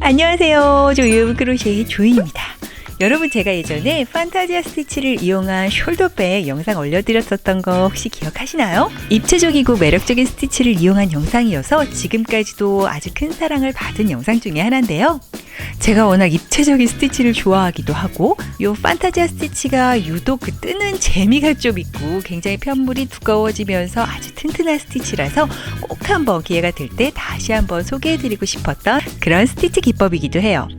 안녕하세요. 조이브 크로셰의 조인입니다. 여러분, 제가 예전에 판타지아 스티치를 이용한 숄더백 영상 올려드렸었던 거 혹시 기억하시나요? 입체적이고 매력적인 스티치를 이용한 영상이어서 지금까지도 아주 큰 사랑을 받은 영상 중에 하나인데요. 제가 워낙 입체적인 스티치를 좋아하기도 하고 이 판타지아 스티치가 유독 그 뜨는 재미가 좀 있고 굉장히 편물이 두꺼워지면서 아주 튼튼한 스티치라서 꼭 한번 기회가 될 때 다시 한번 소개해드리고 싶었던 그런 스티치 기법이기도 해요.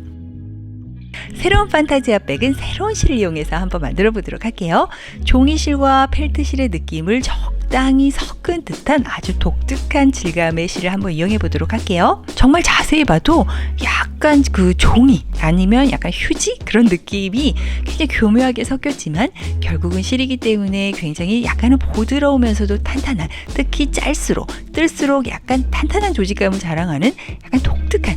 새로운 판타지아 백은 새로운 실을 이용해서 한번 만들어 보도록 할게요. 종이실과 펠트실의 느낌을 적당히 섞은 듯한 아주 독특한 질감의 실을 한번 이용해 보도록 할게요. 정말 자세히 봐도 약간 그 종이 아니면 약간 휴지 그런 느낌이 굉장히 교묘하게 섞였지만 결국은 실이기 때문에 굉장히 약간은 보드러우면서도 탄탄한, 특히 뜰수록 약간 탄탄한 조직감을 자랑하는 약간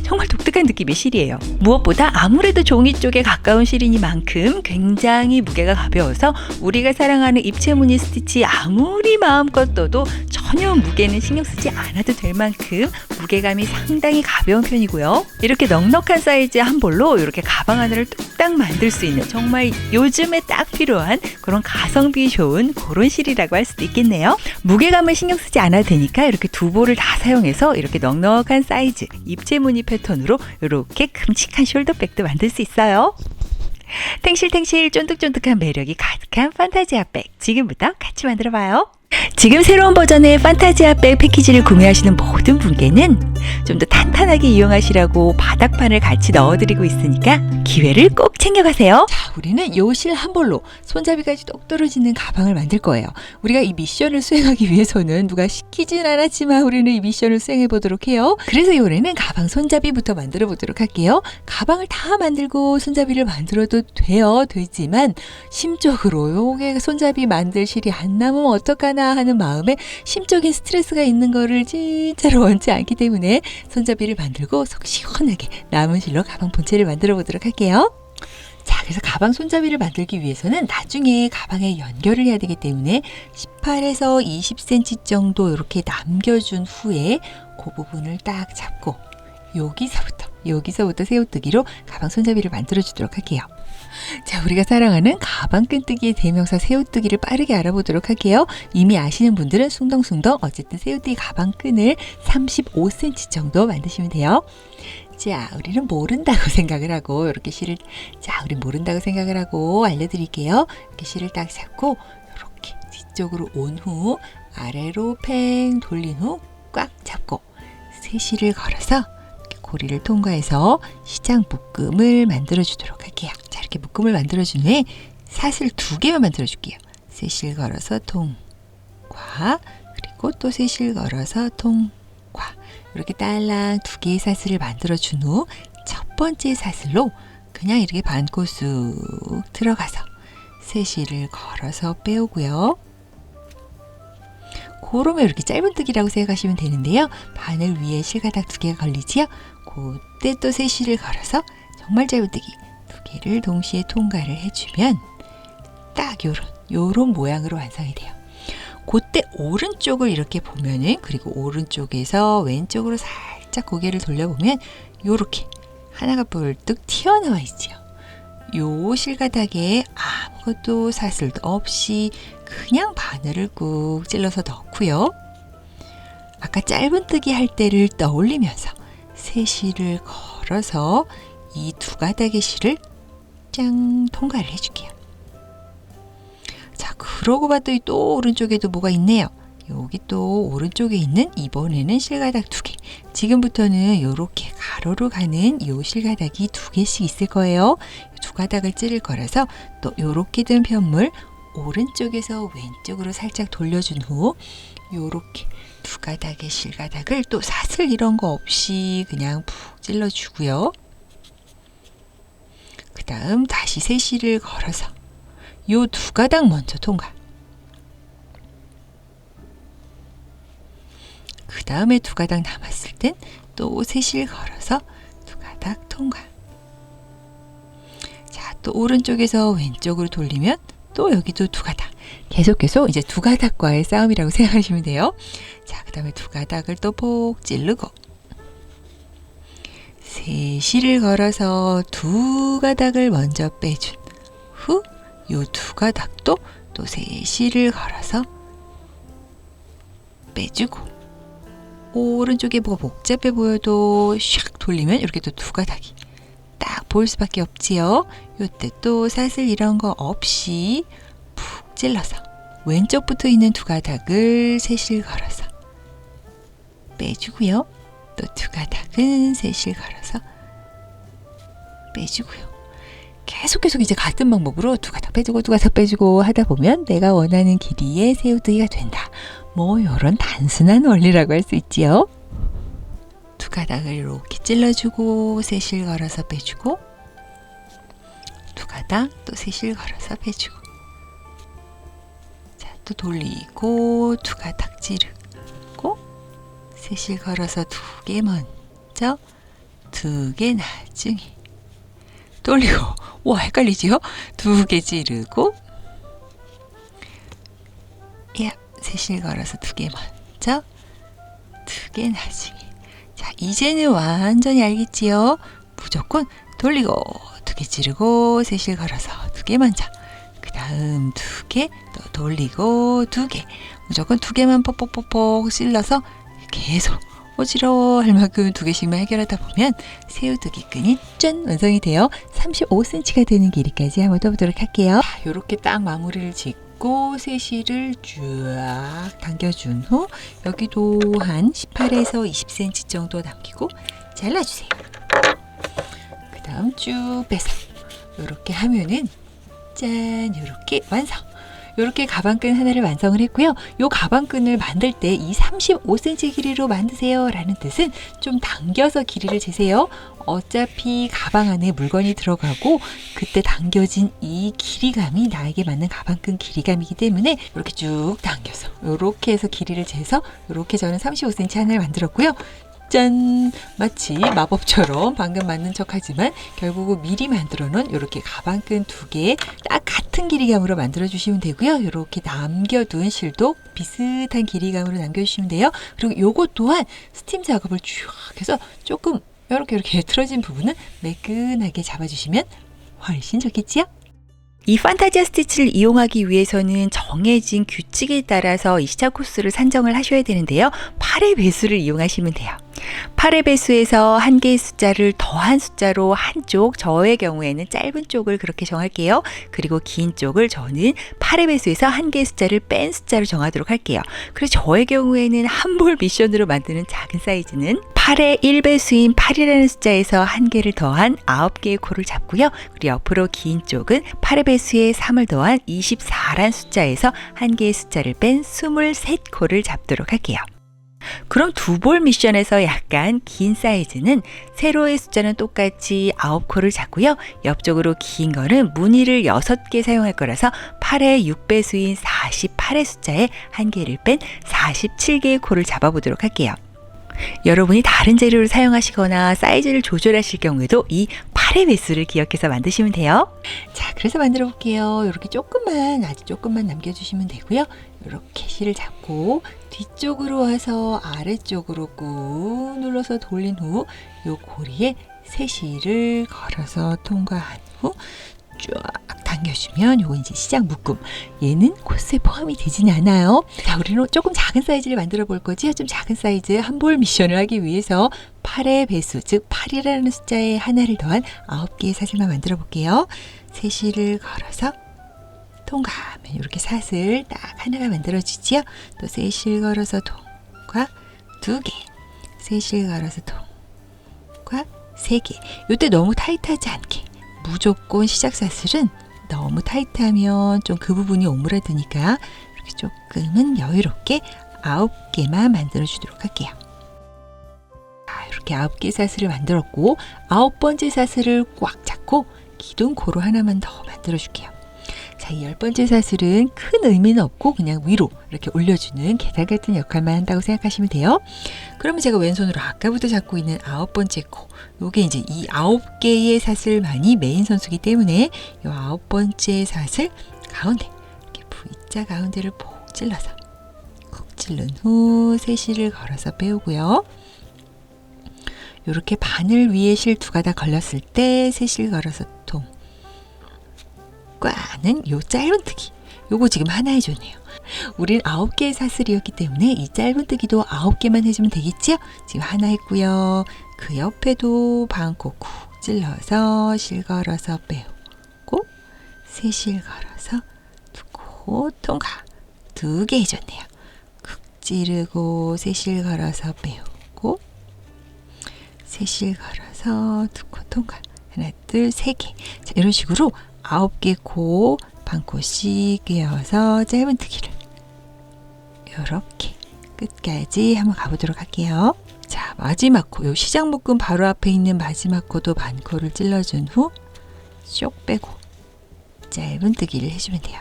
정말 독특한 느낌의 실이에요. 무엇보다 아무래도 종이 쪽에 가까운 실이니만큼 굉장히 무게가 가벼워서 우리가 사랑하는 입체 무늬 스티치 아무리 마음껏 떠도 전혀 무게는 신경 쓰지 않아도 될 만큼 무게감이 상당히 가벼운 편이고요. 이렇게 넉넉한 사이즈 한 볼로 이렇게 가방 하나를 뚝딱 만들 수 있는 정말 요즘에 딱 필요한 그런 가성비 좋은 그런 실이라고 할 수도 있겠네요. 무게감을 신경 쓰지 않아도 되니까 이렇게 두 볼을 다 사용해서 이렇게 넉넉한 사이즈 입체 무늬 패턴으로 이렇게 큼직한 숄더백도 만들 수 있어요. 탱실탱실 쫀득쫀득한 매력이 가득한 판타지아 백, 지금부터 같이 만들어봐요. 지금 새로운 버전의 판타지아 백 패키지를 구매하시는 모든 분께는 좀 더 탄탄하게 이용하시라고 바닥판을 같이 넣어드리고 있으니까 기회를 꼭 챙겨가세요. 자, 우리는 요 실 한 볼로 손잡이까지 똑 떨어지는 가방을 만들 거예요. 우리가 이 미션을 수행하기 위해서는 누가 시키진 않았지만 우리는 이 미션을 수행해 보도록 해요. 그래서 이번에는 가방 손잡이부터 만들어 보도록 할게요. 가방을 다 만들고 손잡이를 만들어도 되지만 심적으로 요게 손잡이 만들 실이 안 남으면 어떡하나 하는 마음에 심적인 스트레스가 있는 거를 진짜로 원치 않기 때문에 손잡이를 만들고 속 시원하게 남은 실로 가방 본체를 만들어 보도록 할게요. 자, 그래서 가방 손잡이를 만들기 위해서는 나중에 가방에 연결을 해야 되기 때문에 18에서 20cm 정도 이렇게 남겨준 후에 그 부분을 딱 잡고 여기서부터 새우뜨기로 가방 손잡이를 만들어 주도록 할게요. 자, 우리가 사랑하는 가방 끈뜨기의 대명사 새우뜨기를 빠르게 알아보도록 할게요. 이미 아시는 분들은 숭덩숭덩 어쨌든 새우뜨기 가방 끈을 35cm 정도 만드시면 돼요. 자, 우리는 모른다고 생각을 하고 이렇게 실을 우리 모른다고 생각을 하고 알려드릴게요. 이렇게 실을 딱 잡고 이렇게 뒤쪽으로 온 후 아래로 팽 돌린 후 꽉 잡고 세 실을 걸어서 고리를 통과해서 시장 묶음을 만들어 주도록 할게요. 자, 이렇게 묶음을 만들어 준 후에 사슬 2개만 만들어 줄게요. 세 실 걸어서 통과, 그리고 또 세 실 걸어서 통과. 이렇게 딸랑 2개의 사슬을 만들어 준 후 첫 번째 사슬로 그냥 이렇게 반코 쑥 들어가서 세 실을 걸어서 빼오고요. 그러면 이렇게 짧은뜨기라고 생각하시면 되는데요. 바늘 위에 실가닥 2개가 걸리지요. 그때 또 세 실을 걸어서 정말 짧은뜨기 2개를 동시에 통과를 해주면 딱 요런 모양으로 완성이 돼요. 그때 오른쪽을 이렇게 보면은, 그리고 오른쪽에서 왼쪽으로 살짝 고개를 돌려보면 요렇게 하나가 불뚝 튀어나와 있지요. 요 실가닥에 아무것도 사슬도 없이 그냥 바늘을 꾹 찔러서 넣고요. 아까 짧은뜨기 할 때를 떠올리면서 세 실을 걸어서 이 2가닥의 실을 짱 통과를 해줄게요. 자, 그러고 봤더니 또 오른쪽에도 뭐가 있네요. 여기 또 오른쪽에 있는 이번에는 실가닥 2개. 지금부터는 이렇게 가로로 가는 이 실가닥이 2개씩 있을 거예요. 2가닥을 찌를 거라서 또 이렇게 된 편물 오른쪽에서 왼쪽으로 살짝 돌려준 후 이렇게 2가닥의 실가닥을 또 사슬 이런 거 없이 그냥 푹 찔러주고요. 그 다음 다시 세 실을 걸어서 요 2가닥 먼저 통과. 그 다음에 2가닥 남았을 땐 또 세 실 걸어서 2가닥 통과. 자, 또 오른쪽에서 왼쪽으로 돌리면 또 여기도 2가닥. 계속 이제 2가닥과의 싸움이라고 생각하시면 돼요. 자, 그 다음에 2가닥을 또 폭 찌르고 세실을 걸어서 두 가닥을 먼저 빼준 후, 요 두 가닥도 또 세실을 걸어서 빼주고, 오른쪽에 뭐가 복잡해 보여도 샥 돌리면 이렇게 또 두 가닥이 딱 보일 수밖에 없지요. 요때 또 사슬 이런 거 없이 푹 찔러서 왼쪽 붙어 있는 두 가닥을 세실 걸어서 빼주고요. 또 두 가닥은 세실 걸어서 빼주고요. 계속 이제 같은 방법으로 두 가닥 빼주고 두 가닥 빼주고 하다 보면 내가 원하는 길이의 새우등이가 된다. 뭐 요런 단순한 원리라고 할 수 있지요. 두 가닥을 이렇게 찔러주고 세실 걸어서 빼주고, 두 가닥 또 세실 걸어서 빼주고, 자, 또 돌리고 두 가닥 찌르고 세실 걸어서 두 개 먼저, 두 개 나중에 돌리고, 와 헷갈리지요? 두 개 찌르고, 야, 세실 걸어서 두 개 먼저, 두 개 나중에. 자, 이제는 완전히 알겠지요? 무조건 돌리고 두 개 찌르고 세실 걸어서 두 개 먼저, 그 다음 두 개 또 돌리고 두 개, 무조건 두 개만 뻑뻑뻑뻑 찔러서 계속 어지러워할 만큼 두 개씩만 해결하다 보면 새우두기 끈이 짠 완성이 되어 35cm가 되는 길이까지 한번 떠보도록 할게요. 이렇게 딱 마무리를 짓고 세실을 쫙 당겨준 후 여기도 한 18에서 20cm 정도 남기고 잘라주세요. 그 다음 쭉 빼서 이렇게 하면은 짠, 이렇게 완성. 이렇게 가방끈 하나를 완성을 했고요. 이 가방끈을 만들 때 이 35cm 길이로 만드세요 라는 뜻은 좀 당겨서 길이를 재세요. 어차피 가방 안에 물건이 들어가고 그때 당겨진 이 길이감이 나에게 맞는 가방끈 길이감이기 때문에 이렇게 쭉 당겨서 이렇게 해서 길이를 재서 이렇게 저는 35cm 하나를 만들었고요. 짠! 마치 마법처럼 방금 만든 척하지만 결국은 미리 만들어 놓은 이렇게 가방끈 두 개 딱 같은 길이감으로 만들어 주시면 되고요. 이렇게 남겨둔 실도 비슷한 길이감으로 남겨주시면 돼요. 그리고 요것 또한 스팀 작업을 쭉 해서 조금 이렇게 틀어진 부분은 매끈하게 잡아주시면 훨씬 좋겠지요? 이 판타지아 스티치를 이용하기 위해서는 정해진 규칙에 따라서 이 시작 코스를 산정을 하셔야 되는데요. 8의 배수를 이용하시면 돼요. 8의 배수에서 한 개의 숫자를 더한 숫자로 한쪽, 저의 경우에는 짧은 쪽을 그렇게 정할게요. 그리고 긴 쪽을 저는 8의 배수에서 한 개의 숫자를 뺀 숫자로 정하도록 할게요. 그래서 저의 경우에는 한 볼 미션으로 만드는 작은 사이즈는 8의 1배수인 8이라는 숫자에서 한 개를 더한 9개의 코를 잡고요. 그리고 옆으로 긴 쪽은 8의 배수에 3을 더한 24란 숫자에서 한 개의 숫자를 뺀 23코를 잡도록 할게요. 그럼 두 볼 미션에서 약간 긴 사이즈는 세로의 숫자는 똑같이 9코를 잡고요. 옆쪽으로 긴 거는 무늬를 6개 사용할 거라서 8의 6배수인 48의 숫자에 한 개를 뺀 47개의 코를 잡아보도록 할게요. 여러분이 다른 재료를 사용하시거나 사이즈를 조절하실 경우에도 이 8의 배수를 기억해서 만드시면 돼요. 자, 그래서 만들어 볼게요. 이렇게 조금만, 아주 조금만 남겨주시면 되고요. 이렇게 실을 잡고 뒤쪽으로 와서 아래쪽으로 꾹 눌러서 돌린 후 이 고리에 새실을 걸어서 통과한 후 쫙 당겨주면 요거 이제 시작 묶음, 얘는 코스에 포함이 되지는 않아요. 자, 우리는 조금 작은 사이즈를 만들어 볼 거지. 좀 작은 사이즈 한 볼 미션을 하기 위해서 8의 배수, 즉 8이라는 숫자에 하나를 더한 9개의 사슬만 만들어 볼게요. 새실을 걸어서 통과하면 이렇게 사슬 딱 하나가 만들어지지요. 또 새실 걸어서 통과 2개, 새실 걸어서 통과 3개. 이때 너무 타이트하지 않게, 무조건 시작 사슬은 너무 타이트하면 좀 그 부분이 오므라드니까 이렇게 조금은 여유롭게 9개만 만들어 주도록 할게요. 자, 이렇게 9개 사슬을 만들었고 9번째 사슬을 꽉 잡고 기둥 고루 하나만 더 만들어 줄게요. 자, 이 10번째 사슬은 큰 의미는 없고 그냥 위로 이렇게 올려주는 계단 같은 역할만 한다고 생각하시면 돼요. 그러면 제가 왼손으로 아까부터 잡고 있는 9번째 코, 요게 이제 이 9개의 사슬만이 메인 선수기 때문에 이 9번째 사슬 가운데 이렇게 V자 가운데를 푹 찔러서 콕 찔른 후 새실을 걸어서 빼오고요. 이렇게 바늘 위에 실 두 가닥 걸렸을 때 세 실 걸어서 통 꽈는 요 짧은뜨기, 요거 지금 하나 해줬네요. 우린 9개의 사슬이었기 때문에 이 짧은뜨기도 9개만 해주면 되겠죠? 지금 하나 했고요. 그 옆에도 반코 쿡 찔러서 실 걸어서 빼고 세 실 걸어서 두코 통과 2개 해줬네요. 쿡 찌르고 세 실 걸어서 빼고 세 실 걸어서 두코 통과 하나 둘 3개. 자, 이런 식으로 9개 코 반코씩 꿰어서 짧은뜨기를 이렇게 끝까지 한번 가보도록 할게요. 자, 마지막 코, 요 시작 묶음 바로 앞에 있는 마지막 코도 반코를 찔러준 후 쏙 빼고 짧은뜨기를 해주면 돼요.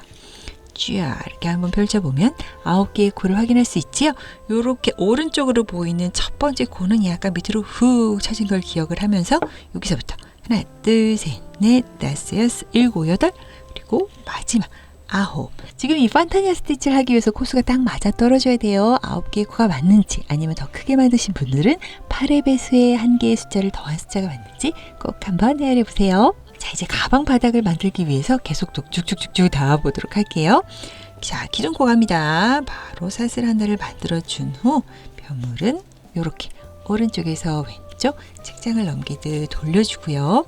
쭉 이렇게 한번 펼쳐보면 9개의 코를 확인할 수 있지요. 요렇게 오른쪽으로 보이는 첫 번째 코는 약간 밑으로 훅 쳐진 걸 기억을 하면서 여기서부터 하나, 둘, 셋, 넷, 다섯, 여섯, 일곱, 여덟, 그리고 마지막 9. 지금 이 판타지아 스티치를 하기 위해서 코수가 딱 맞아 떨어져야 돼요. 9개의 코가 맞는지, 아니면 더 크게 만드신 분들은 8의 배수에 1개의 숫자를 더한 숫자가 맞는지 꼭 한번 헤아려 보세요. 자, 이제 가방 바닥을 만들기 위해서 계속 쭉쭉쭉쭉 닿아보도록 할게요. 자, 기존 코 갑니다. 바로 사슬 하나를 만들어 준 후 펴물은 이렇게 오른쪽에서 왼쪽 책장을 넘기듯 돌려주고요.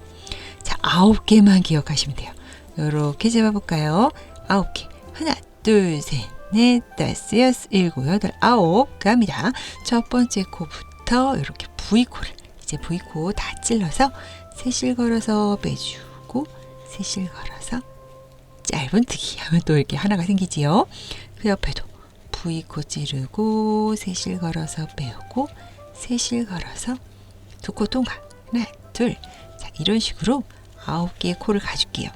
자, 9개만 기억하시면 돼요. 이렇게 잡아볼까요? 9개. 하나, 둘, 셋, 넷, 다섯, 여섯, 일곱, 여덟, 9 갑니다. 첫 번째 코부터 이렇게 V코를, 이제 V코 다 찔러서 세 실 걸어서 빼주고 세 실 걸어서 짧은뜨기 하면 또 이렇게 하나가 생기지요. 그 옆에도 V코 찌르고 세 실 걸어서 빼고 세 실 걸어서 두 코 통과. 하나, 둘. 자, 이런 식으로 9개의 코를 가줄게요.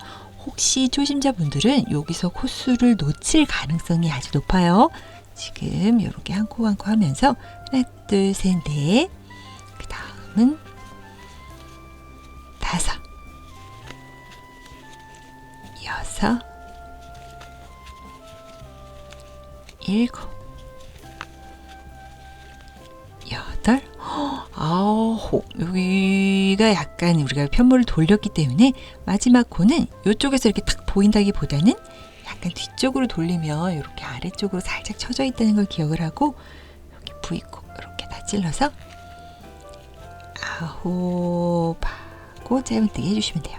혹시 초심자분들은 여기서 코수를 놓칠 가능성이 아주 높아요. 지금 이렇게 한 코 한 코 하면서 하나, 둘, 셋, 넷. 그 다음은 5, 6, 7, 8, 9. 여기가 약간 우리가 편물을 돌렸기 때문에 마지막 코는 이쪽에서 이렇게 탁 보인다기보다는 약간 뒤쪽으로 돌리면 이렇게 아래쪽으로 살짝 쳐져 있다는 걸 기억을 하고 여기 V코 이렇게 다 찔러서 9 하고 짧은뜨기 해주시면 돼요.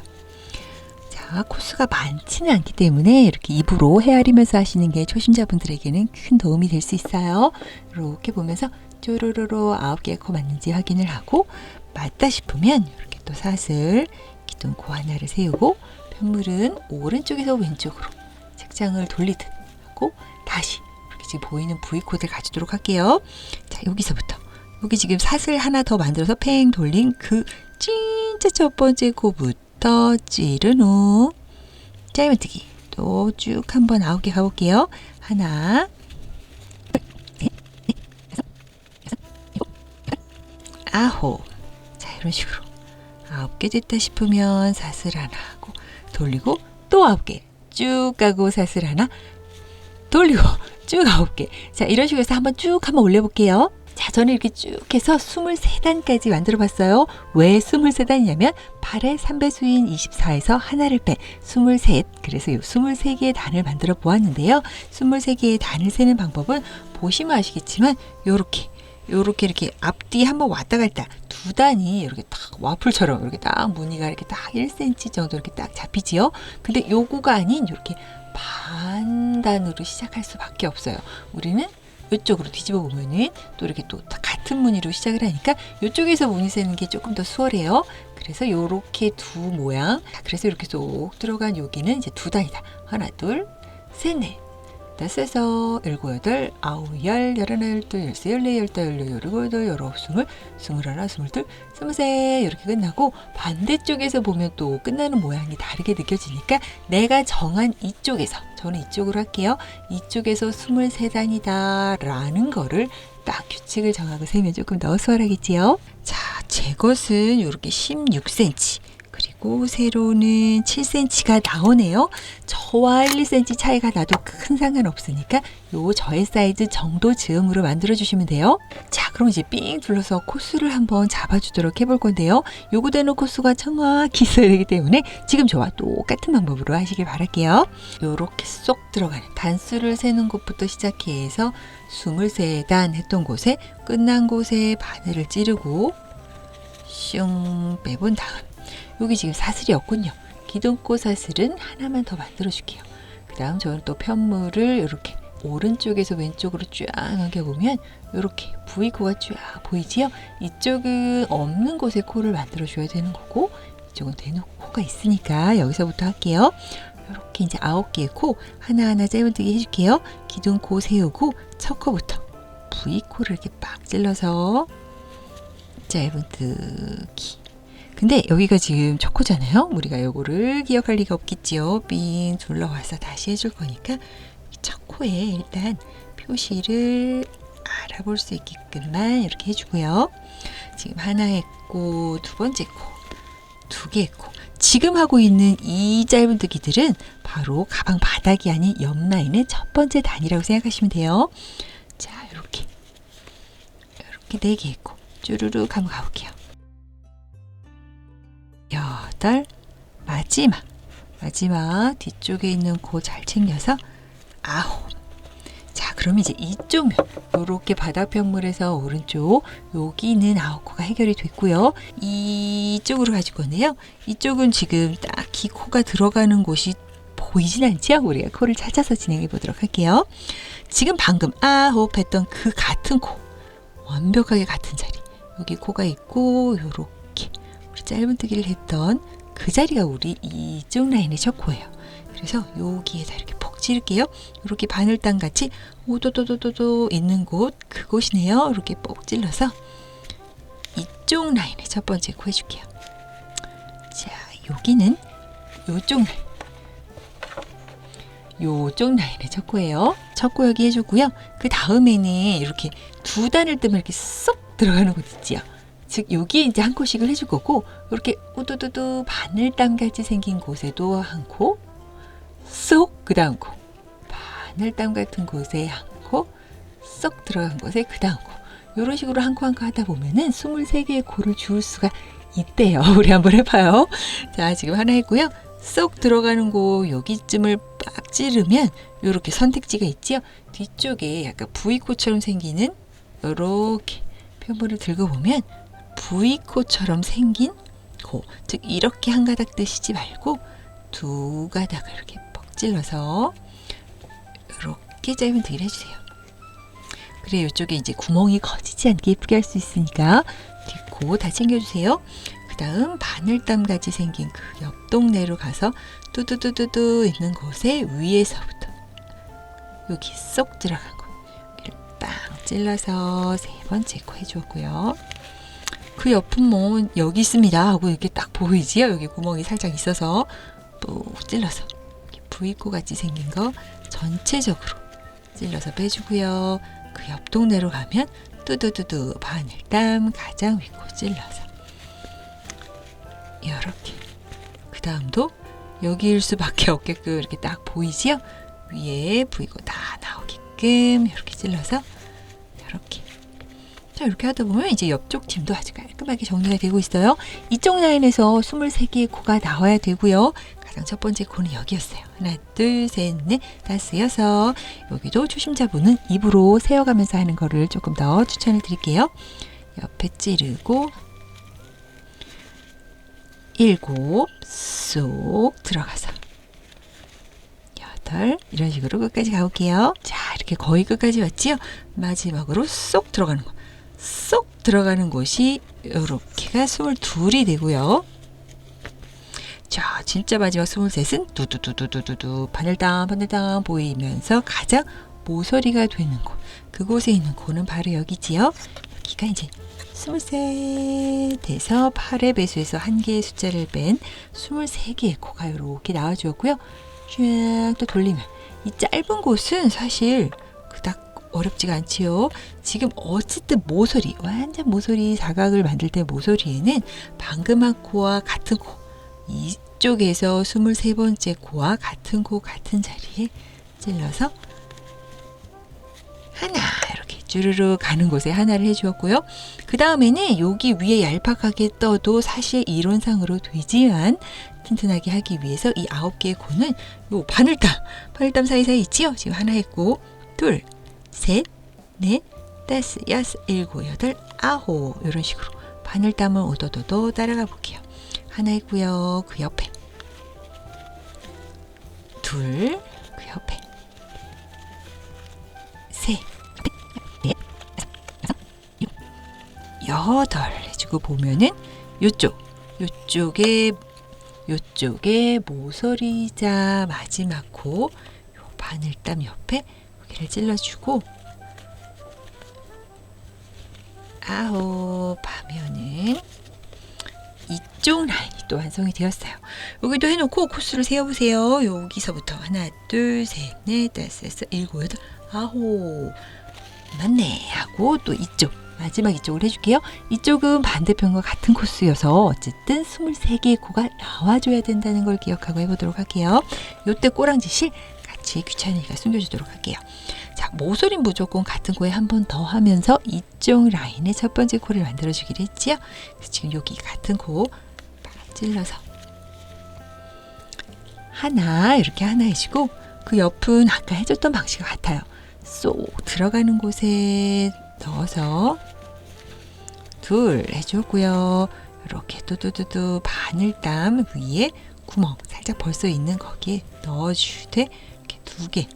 자, 코수가 많지는 않기 때문에 이렇게 입으로 헤아리면서 하시는 게 초심자분들에게는 큰 도움이 될 수 있어요. 이렇게 보면서 쪼로로로 9개의 코 맞는지 확인을 하고 맞다 싶으면 이렇게 또 사슬 기둥 코 하나를 세우고 편물은 오른쪽에서 왼쪽으로 책장을 돌리듯 하고 다시 이렇게 지금 보이는 V코드를 가지도록 할게요. 자, 여기서부터 여기 지금 사슬 하나 더 만들어서 팽 돌린 그 진짜 첫 번째 코부터 찌른 후 짧은뜨기 또 쭉 한번 9개 가볼게요. 하나, 아홉. 자, 이런 식으로 9개 됐다 싶으면 사슬 하나 하고 돌리고 또 9개 쭉 가고 사슬 하나 돌리고 쭉 9개. 자, 이런 식으로 해서 한번 올려볼게요. 자, 저는 이렇게 쭉 해서 23단까지 만들어 봤어요. 왜 23단이냐면 8의 3배수인 24에서 하나를 뺀 23. 그래서 이 23개의 단을 만들어 보았는데요. 23개의 단을 세는 방법은 보시면 아시겠지만 이렇게 이렇게 앞뒤 한번 왔다 갔다 두 단이 이렇게 딱 와플처럼 이렇게 딱 무늬가 이렇게 딱 1cm 정도 이렇게 딱 잡히지요. 근데 요거가 아닌 이렇게 반단으로 시작할 수밖에 없어요. 우리는 이쪽으로 뒤집어 보면은 또 이렇게 또 같은 무늬로 시작을 하니까 이쪽에서 무늬 세는 게 조금 더 수월해요. 그래서 이렇게 두 모양. 그래서 이렇게 쏙 들어간 여기는 이제 두 단이다. 하나, 둘, 셋, 넷. 다섯, 여섯, 일곱, 여덟, 아홉, 열, 열하나, 열둘, 열세, 열네, 열다, 열여, 열일곱, 여덟, 열아홉, 스물, 스물하나, 스물둘, 스물셋 이렇게 끝나고 반대쪽에서 보면 또 끝나는 모양이 다르게 느껴지니까 내가 정한 이쪽에서 저는 이쪽으로 할게요. 이쪽에서 23단이다 라는 거를 딱 규칙을 정하고 세면 조금 더 수월하겠지요. 자, 제 것은 이렇게 16cm 그리고 그리고 세로는 7cm가 나오네요. 저와 1, 2cm 차이가 나도 큰 상관 없으니까 요 저의 사이즈 정도 즈음으로 만들어 주시면 돼요. 자, 그럼 이제 삥 둘러서 코수를 한번 잡아주도록 해볼 건데요. 요구되는 코수가 정확히 있어야 되기 때문에 지금 저와 똑같은 방법으로 하시길 바랄게요. 요렇게 쏙 들어가는 단수를 세는 곳부터 시작해서 23단 했던 곳에 끝난 곳에 바늘을 찌르고 슝 빼본 다음, 여기 지금 사슬이었군요. 기둥코 사슬은 하나만 더 만들어 줄게요. 그 다음 저는 또 편물을 이렇게 오른쪽에서 왼쪽으로 쫙 넘겨보면 이렇게 V코가 쫙 보이지요? 이쪽은 없는 곳에 코를 만들어 줘야 되는 거고, 이쪽은 대놓고 코가 있으니까 여기서부터 할게요. 이렇게 이제 9개의 코 하나하나 짧은뜨기 해줄게요. 기둥코 세우고 첫 코부터 V코를 이렇게 빡 찔러서 짧은뜨기. 근데 여기가 지금 첫 코잖아요. 우리가 요거를 기억할 리가 없겠지요. 삥 둘러와서 다시 해줄 거니까 첫 코에 일단 표시를 알아볼 수 있게끔만 이렇게 해주고요. 지금 하나 했고, 두 번째 코, 두 개 했고, 지금 하고 있는 이 짧은뜨기들은 바로 가방 바닥이 아닌 옆 라인의 첫 번째 단이라고 생각하시면 돼요. 자, 이렇게 4개 했고, 쭈루룩 한번 가볼게요. 8, 마지막 뒤쪽에 있는 코 잘 챙겨서 9. 자, 그럼 이제 이쪽 면, 요렇게 바닥 편물에서 오른쪽 여기는 9코가 해결이 됐고요. 이쪽으로 가질 건데요. 이쪽은 지금 딱히 코가 들어가는 곳이 보이진 않죠? 우리가 코를 찾아서 진행해 보도록 할게요. 지금 방금 9 했던 그 같은 코, 완벽하게 같은 자리, 여기 코가 있고 요렇게 우리 짧은뜨기를 했던 그 자리가 우리 이쪽 라인의 첫 코예요. 그래서 여기에다 이렇게 푹 찌를게요. 이렇게 바늘땅 같이 오도도도도도 있는 곳, 그곳이네요. 이렇게 꼭 찔러서 이쪽 라인의 첫 번째 코 해줄게요. 자, 여기는 요쪽 라인의 첫 코예요. 첫 코 여기 해주고요. 그 다음에는 이렇게 두 단을 뜨면 이렇게 쏙 들어가는 곳 있지요. 즉 여기에 이제 한 코씩을 해줄 거고, 이렇게 우두두두 바늘땀 같이 생긴 곳에도 한 코, 쏙 그 다음 코, 바늘땀 같은 곳에 한 코, 쏙 들어간 곳에 그 다음 코, 이런 식으로 한 코 한 코 하다 보면은 23개의 코를 주울 수가 있대요. 우리 한번 해봐요. 자, 지금 하나 했고요. 쏙 들어가는 곳 여기쯤을 빡 찌르면 이렇게 선택지가 있지요. 뒤쪽에 약간 V코처럼 생기는 이렇게 표물을 들고 보면 V코처럼 생긴 코, 즉 이렇게 한 가닥 뜨시지 말고 두 가닥을 이렇게 퍽 찔러서 이렇게 짧은뜨기를 해주세요. 그래, 이쪽에 이제 구멍이 커지지 않게 예쁘게 할 수 있으니까 뒷코 다 챙겨주세요. 그 다음 바늘땀 같이 생긴 그 옆 동네로 가서 뚜두두두두 있는 곳에 위에서부터 여기 쏙 들어간 곳, 여기를 빵 찔러서 세 번째 코 해주었고요. 그 옆은 뭐 여기 있습니다 하고 이렇게 딱 보이지요? 여기 구멍이 살짝 있어서 푹 찔러서 V코 같이 생긴 거 전체적으로 찔러서 빼주고요. 그 옆 동네로 가면 뚜두두두 바늘땀 가장 윗코 찔러서 이렇게, 그 다음도 여기일 수밖에 없게끔 이렇게 딱 보이지요? 위에 V코 다 나오게끔 이렇게 찔러서 이렇게. 자, 이렇게 하다 보면 이제 옆쪽 팀도 아주 깔끔하게 정리가 되고 있어요. 이쪽 라인에서 23개의 코가 나와야 되고요. 가장 첫 번째 코는 여기였어요. 하나, 둘, 셋, 넷, 다섯, 여섯. 여기도 초심자분은 입으로 세어가면서 하는 거를 조금 더 추천을 드릴게요. 옆에 찌르고 7 쏙 들어가서 8, 이런 식으로 끝까지 가볼게요. 자, 이렇게 거의 끝까지 왔지요? 마지막으로 쏙 들어가는 거. 쏙 들어가는 곳이 이렇게가 22이 되고요. 자, 진짜 마지막 23은 두두두두두두 바늘땀 보이면서 가장 모서리가 되는 곳, 그곳에 있는 코는 바로 여기지요. 여기가 이제 23 돼서 8의 배수에서 한 개의 숫자를 뺀 23개의 코가 이렇게 나와주었고요. 쫙 또 돌리면 이 짧은 곳은 사실 그닥 어렵지가 않지요. 지금 어쨌든 모서리, 완전 모서리 사각을 만들 때 모서리에는 방금 한 코와 같은 코, 이쪽에서 23번째 코와 같은 코 같은 자리에 찔러서 하나 이렇게 주르르 가는 곳에 하나를 해주었고요. 그 다음에는 여기 위에 얄팍하게 떠도 사실 이론상으로 되지만 튼튼하게 하기 위해서 이 9개의 코는 요 바늘땀 사이사이 있지요? 지금 하나 했고 둘, 셋, 넷, 다섯, 여섯, 일곱, 여덟, 아홉 이런 식으로 바늘땀을 오도도도 따라가 볼게요. 하나 했고요. 그 옆에 둘, 그 옆에 셋, 넷, 여덟 해주고 보면은 요쪽에 모서리자 마지막 코 요 바늘땀 옆에 여기를 찔러주고 아홉 하면은 이쪽 라인이 또 완성이 되었어요. 여기도 해놓고 코스를 세어보세요. 여기서부터 하나, 둘, 셋, 넷, 다섯, 여섯, 일곱, 여덟, 아홉 맞네 하고 또 이쪽 마지막 이쪽을 해줄게요. 이쪽은 반대편과 같은 코스여서 어쨌든 23개의 코가 나와줘야 된다는 걸 기억하고 해보도록 할게요. 요때 꼬랑지 실 같이 귀찮으니까 숨겨주도록 할게요. 자, 모서리는 무조건 같은 코에 한 번 더 하면서 이쪽 라인에 첫 번째 코를 만들어주기로 했지요. 그래서 지금 여기 같은 코 찔러서 하나 이렇게 하나 해주고 그 옆은 아까 해줬던 방식과 같아요. 쏙 들어가는 곳에 넣어서 둘 해줬고요. 이렇게 뚜두두두 바늘땀 위에 구멍 살짝 벌써 있는 거기에 넣어주되 이렇게 두 개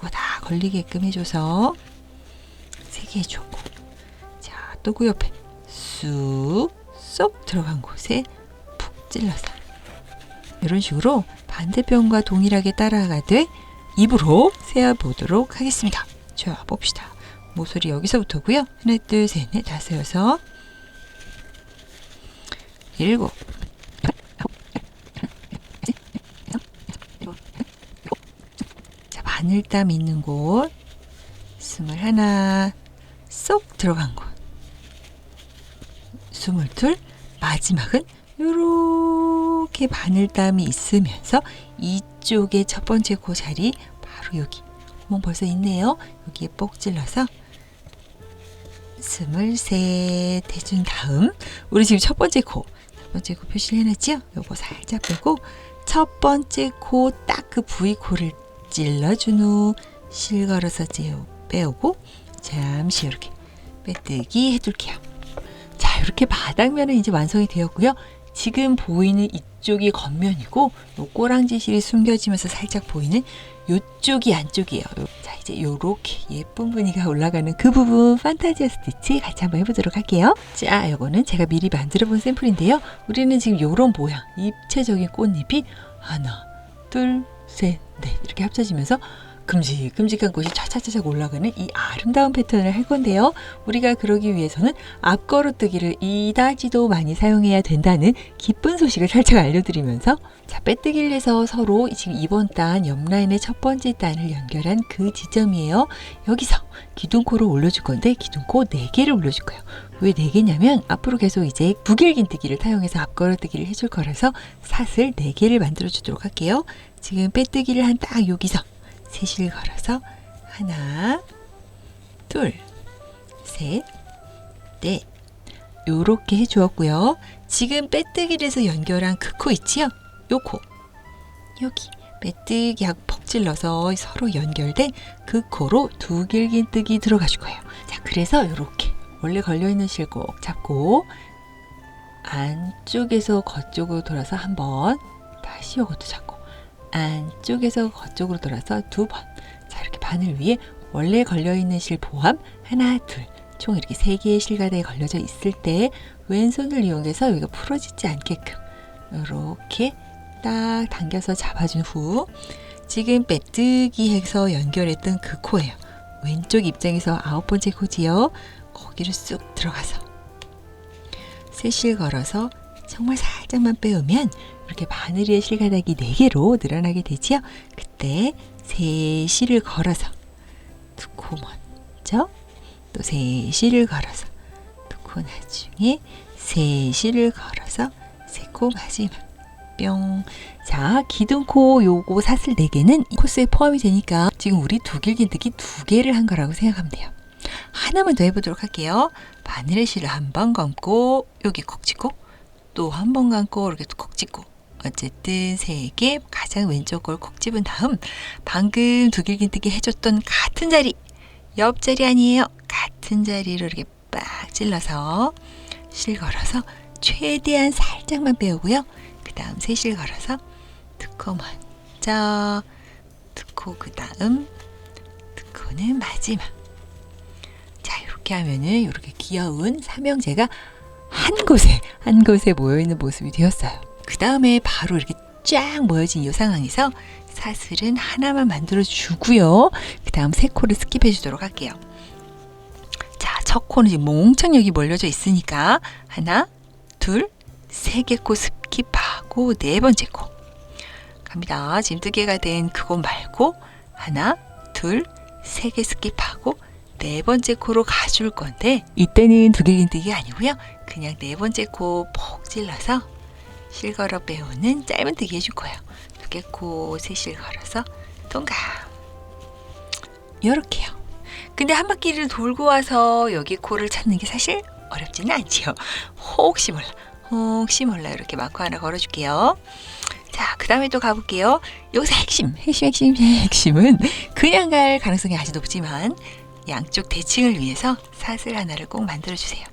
코 다 걸리게끔 해줘서 3개 해줬고 자, 또 그 옆에 쑥 들어간 곳에 푹 찔러서 이런 식으로 반대편과 동일하게 따라가되 입으로 세어보도록 하겠습니다. 자, 봅시다. 모서리 여기서부터고요. 하나, 둘, 셋, 넷, 다섯, 여섯, 일곱, 자, 바늘땀 있는 곳, 21, 쏙 들어간 곳, 22, 마지막은 이렇게 바늘땀이 있으면서 이쪽에 첫 번째 코 자리 바로 여기 구멍 벌써 있네요. 여기에 뽁 찔러서 23 해준 다음 우리 지금 첫 번째 코 표시를 해놨죠? 요거 살짝 빼고 첫 번째 코 딱 그 부위 코를 찔러준 후 실 걸어서 빼오고 잠시 이렇게 빼뜨기 해줄게요. 자, 이렇게 바닥면은 이제 완성이 되었고요. 지금 보이는 이쪽이 겉면이고 요 꼬랑지 실이 숨겨지면서 살짝 보이는 요쪽이 안쪽이에요. 자, 이제 요렇게 예쁜 무늬가 올라가는 그 부분 판타지아 스티치 같이 한번 해보도록 할게요. 자, 요거는 제가 미리 만들어 본 샘플인데요. 우리는 지금 요런 모양 입체적인 꽃잎이 하나, 둘, 셋, 넷 이렇게 합쳐지면서 큼직큼직한 곳이 차차차차 올라가는 이 아름다운 패턴을 할 건데요. 우리가 그러기 위해서는 앞걸어뜨기를 이다지도 많이 사용해야 된다는 기쁜 소식을 살짝 알려드리면서 자, 빼뜨기를 해서 서로 지금 이번 단 옆라인의 첫 번째 단을 연결한 그 지점이에요. 여기서 기둥코를 올려줄 건데 기둥코 4개를 올려줄 거예요. 왜 4개냐면 앞으로 계속 이제 북일긴뜨기를 사용해서 앞걸어뜨기를 해줄 거라서 사슬 4개를 만들어 주도록 할게요. 지금 빼뜨기를 한 딱 여기서 셋을 걸어서 하나, 둘, 셋, 넷 요렇게 해주었고요. 지금 빼뜨기를 해서 연결한 그 코 있지요? 요 코 여기 빼뜨기하고 퍽 찔러서 서로 연결된 그 코로 두 길긴뜨기 들어가 줄 거예요. 자, 그래서 요렇게 원래 걸려있는 실 꼭 잡고 안쪽에서 겉쪽으로 돌아서 한번 다시 요것도 잡고 안쪽에서 겉쪽으로 돌아서 2번. 자, 이렇게 바늘 위에 원래 걸려있는 실 포함 하나, 둘, 총 이렇게 3개의 실가닥에 걸려져 있을 때 왼손을 이용해서 여기가 풀어지지 않게끔 이렇게 딱 당겨서 잡아준 후 지금 빼뜨기 해서 연결했던 그 코예요. 왼쪽 입장에서 9번째 코지요. 거기를 쑥 들어가서 셋실 걸어서 정말 살짝만 빼오면 이렇게 바늘 위에 실가닥이 4개로 늘어나게 되지요. 그때 세 실을 걸어서 두 코 먼저 또 세 실을 걸어서 두 코 나중에 세 실을 걸어서 세 코 마지막 뿅. 자, 기둥코 요거 사슬 4개는 코스에 포함이 되니까 지금 우리 두길긴뜨기 2개를 한 거라고 생각하면 돼요. 하나만 더 해보도록 할게요. 바늘의 실을 한 번 감고 여기 콕 찍고 또 한 번 감고 이렇게 콕 찍고 어쨌든 3개 가장 왼쪽 걸 콕 집은 다음 방금 두길긴뜨기 해줬던 같은 자리 옆자리 아니에요. 같은 자리로 이렇게 빡 찔러서 실 걸어서 최대한 살짝만 빼오고요. 그 다음 새실 걸어서 두코 먼저 두코 그 다음 두코는 마지막. 자, 이렇게 하면은 이렇게 귀여운 삼형제가 한 곳에 모여있는 모습이 되었어요. 그 다음에 바로 이렇게 쫙 모여진 이 상황에서 사슬은 하나만 만들어 주고요. 그 다음 세 코를 스킵해 주도록 할게요. 자, 첫 코는 지금 몽창 여기 몰려져 있으니까 하나, 둘, 3개 코 스킵하고 4번째 코 갑니다. 지금 뜨개가 된 그곳 말고 하나, 둘, 3개 스킵하고 4번째 코로 가줄 건데 이때는 두길긴뜨기가 아니고요. 그냥 4번째 코 폭 찔러서 실 걸어 빼오는 짧은 뜨기 해줄 거예요. 2개 코 새실 걸어서 동감 이렇게요. 근데 한 바퀴를 돌고 와서 여기 코를 찾는 게 사실 어렵지는 않지요. 혹시 몰라 이렇게 마크 하나 걸어줄게요. 자, 그 다음에 또 가볼게요. 여기서 핵심은 그냥 갈 가능성이 아주 높지만 양쪽 대칭을 위해서 사슬 하나를 꼭 만들어주세요.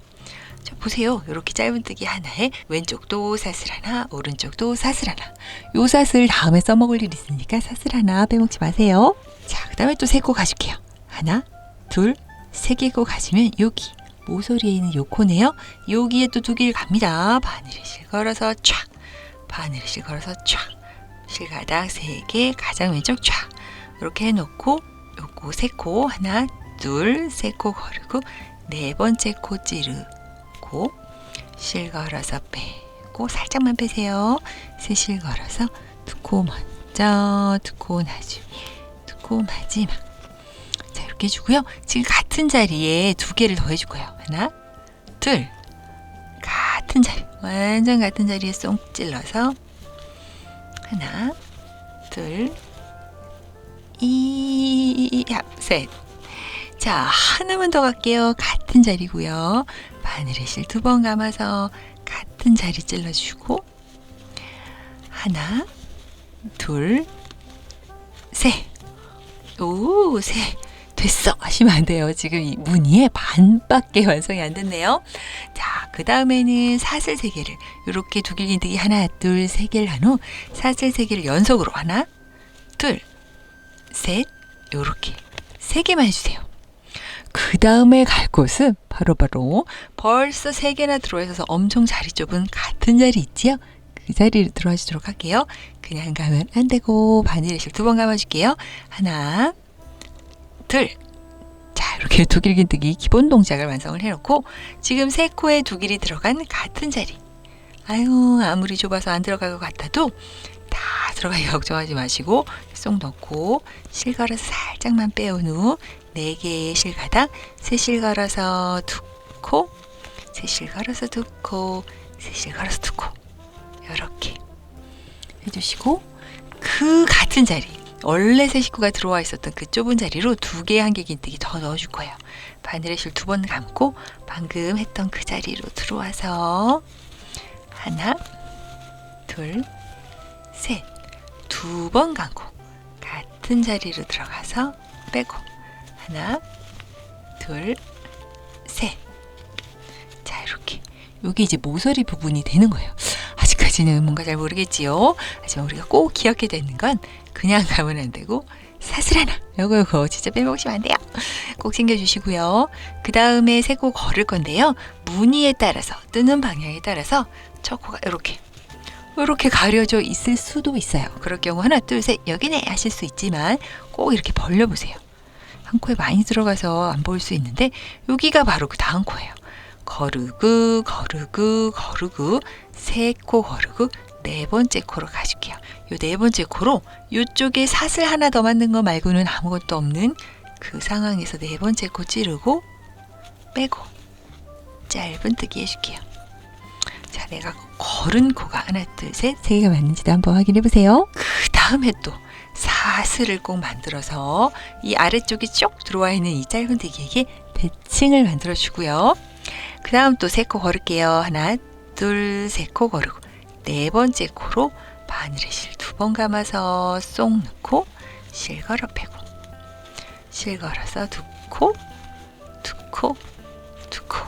자, 보세요. 이렇게 짧은뜨기 하나에 왼쪽도 사슬 하나, 오른쪽도 사슬 하나. 요 사슬 다음에 써먹을 일 있으니까 사슬 하나 빼먹지 마세요. 자, 그 다음에 또 3코 가줄게요. 하나, 둘, 3개 코 가지면 여기 모서리에 있는 요 코네요. 여기에 또 2개를 갑니다. 바늘에 실 걸어서 촥, 바늘에 실 걸어서 촥, 실가닥 3개, 가장 왼쪽 촥 이렇게 해놓고 요거 3코 하나, 둘, 3코 거르고 4번째 코 찌르고 실 걸어서 빼고 살짝만 빼세요. 새실 걸어서 2코 먼저, 2코 나중에, 2코 마지막. 자, 이렇게 해주고요. 지금 같은 자리에 2개를 더 해줄 거예요. 하나, 둘, 같은 자리, 완전 같은 자리에 쏙 찔러서 하나, 둘, 셋. 자, 하나만 더 갈게요. 같은 자리고요. 바늘에 실 2번 감아서 같은 자리 찔러주고 하나, 둘, 셋. 오, 셋. 됐어 하시면 안 돼요. 지금 이 무늬의 반밖에 완성이 안 됐네요. 자, 그 다음에는 사슬 3개를 이렇게 두길긴뜨기 하나, 둘, 3개를 한 후 사슬 3개를 연속으로 하나, 둘, 셋, 요렇게 3개만 해주세요. 그 다음에 갈 곳은 바로 벌써 3개나 들어와 있어서 엄청 자리 좁은 같은 자리 있지요? 그 자리로 들어와 주도록 할게요. 그냥 가면 안 되고 바늘에 실 2번 감아줄게요. 하나, 둘. 자, 이렇게 두길긴뜨기 기본 동작을 완성을 해놓고 지금 3코에 두길이 들어간 같은 자리. 아유, 아무리 좁아서 안 들어갈 것 같아도 다 들어가게 걱정하지 마시고 쏙 넣고 실 걸어서 살짝만 빼온 후 4개의 실가닥, 새실 걸어서 2코, 새실 걸어서 2코, 새실 걸어서 2코 이렇게 해주시고 그 같은 자리 원래 새 식구가 들어와 있었던 그 좁은 자리로 2개의 한길긴뜨기 더 넣어줄 거예요. 바늘에 실 2번 감고 방금 했던 그 자리로 들어와서 하나, 둘, 셋, 2번 감고 같은 자리로 들어가서 빼고 하나, 둘, 셋. 자, 이렇게 여기 이제 모서리 부분이 되는 거예요. 아직까지는 뭔가 잘 모르겠지요. 하지만 우리가 꼭 기억해야 되는 건 그냥 가면 안 되고 사슬 하나. 요거 진짜 빼먹으시면 안 돼요. 꼭 챙겨주시고요. 그 다음에 3코 걸을 건데요. 무늬에 따라서 뜨는 방향에 따라서 첫 코가 이렇게 가려져 있을 수도 있어요. 그럴 경우 하나, 둘, 셋 여기네 하실 수 있지만 꼭 이렇게 벌려보세요. 한 코에 많이 들어가서 안 보일 수 있는데 여기가 바로 그 다음 코예요. 거르고 3코 거르고 4번째 코로 가줄게요. 요 4번째 코로 이쪽에 사슬 하나 더 만든 거 말고는 아무것도 없는 그 상황에서 4번째 코 찌르고 빼고 짧은 뜨기 해줄게요. 자, 자, 내가 걸은 코가 하나, 둘, 셋, 세 개가 맞는지도 한번 확인해 보세요. 그 다음에 또 사슬을 꼭 만들어서 이 아래쪽이 쭉 들어와 있는 이 짧은뜨기에게 대칭을 만들어 주고요. 그 다음 또 세 코 걸을게요. 하나, 둘, 세 코 걸고 네 번째 코로 바늘에 실 2번 감아서 쏙 넣고 실 걸어 빼고 실 걸어서 2코, 2코, 2코.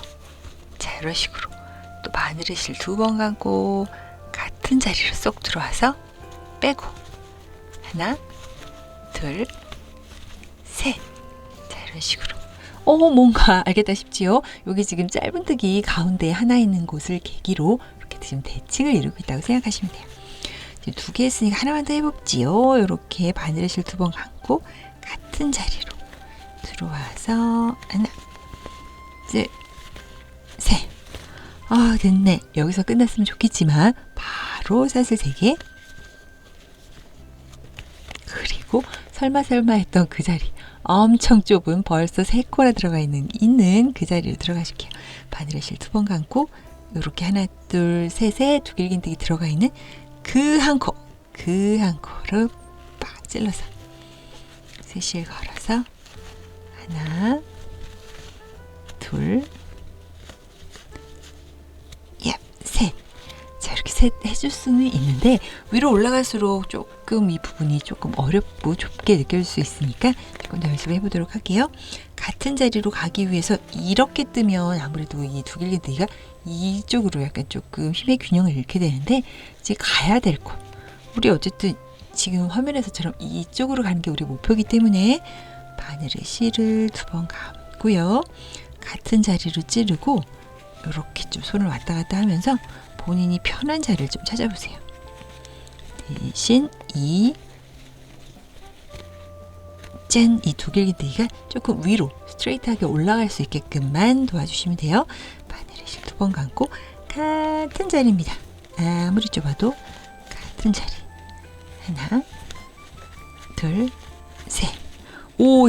자, 이런 식으로 또 바늘에 실 2번 감고 같은 자리로 쏙 들어와서 빼고 하나, 둘, 셋. 자, 이런 식으로. 뭔가 알겠다 싶지요? 여기 지금 짧은뜨기 가운데 하나 있는 곳을 계기로 이렇게 지금 대칭을 이루고 있다고 생각하시면 돼요. 지금 2개 했으니까 하나만 더 해볼지요. 이렇게 바늘에 실 2번 감고 같은 자리로 들어와서 하나, 둘, 셋. 됐네. 여기서 끝났으면 좋겠지만 바로 사슬 3개. 그리고 설마 했던 그 자리, 엄청 좁은 벌써 3코나 들어가 있는 그 자리로 들어가 줄게요. 바늘에 실 2번 감고 이렇게 하나, 둘, 셋에 두길긴뜨기 들어가 있는 그 한 코를 빡 찔러서 실 걸어서 하나, 둘, 셋. 자, 이렇게 셋 해줄 수는 있는데 위로 올라갈수록 조금 이 부분이 조금 어렵고 좁게 느껴질 수 있으니까 조금 더 연습해 보도록 할게요. 같은 자리로 가기 위해서 이렇게 뜨면 아무래도 이 두길긴뜨기가 이쪽으로 약간 조금 힘의 균형을 잃게 되는데 이제 가야 될 곳, 우리 어쨌든 지금 화면에서처럼 이쪽으로 가는 게 우리 목표이기 때문에 바늘에 실을 2번 감고요. 같은 자리로 찌르고 이렇게 좀 손을 왔다 갔다 하면서 본인이 편한 자리를 좀 찾아보세요. 대신 이 두길긴뜨기가 조금 위로 스트레이트하게 올라갈 수 있게끔만 도와주시면 돼요. 바늘에 실 2번 감고 같은 자리입니다. 아무리 좁아도 같은 자리. 하나, 둘, 셋.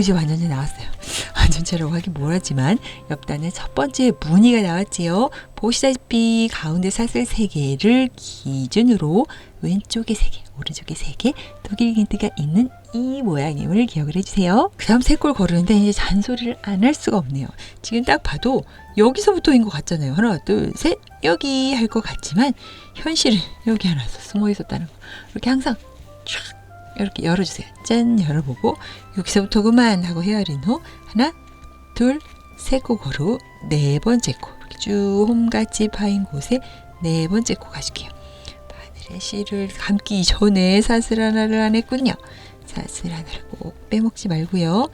이제 완전히 나왔어요. 완전체라고 하긴 뭐하지만 옆단에 첫 번째 무늬가 나왔지요. 보시다시피 가운데 사슬 3개를 기준으로 왼쪽에 3개, 오른쪽에 3개 두길긴뜨기가 있는 이 모양임을 기억을 해주세요. 그 다음 3꼴 걸으는데 이제 잔소리를 안 할 수가 없네요. 지금 딱 봐도 여기서부터인 것 같잖아요. 하나, 둘, 셋, 여기 할 것 같지만 현실은 여기 하나 숨어 있었다는 거. 이렇게 항상 촥 이렇게 열어주세요. 짠, 열어보고 여기서부터 그만 하고 헤아린 후 하나, 둘, 세 코 걸고 네 번째 코 이렇게 쭉 홈같이 파인 곳에 네 번째 코 가줄게요. 바늘에 실을 감기 전에 사슬 하나를 안 했군요. 사슬 하나를 꼭 빼먹지 말고요.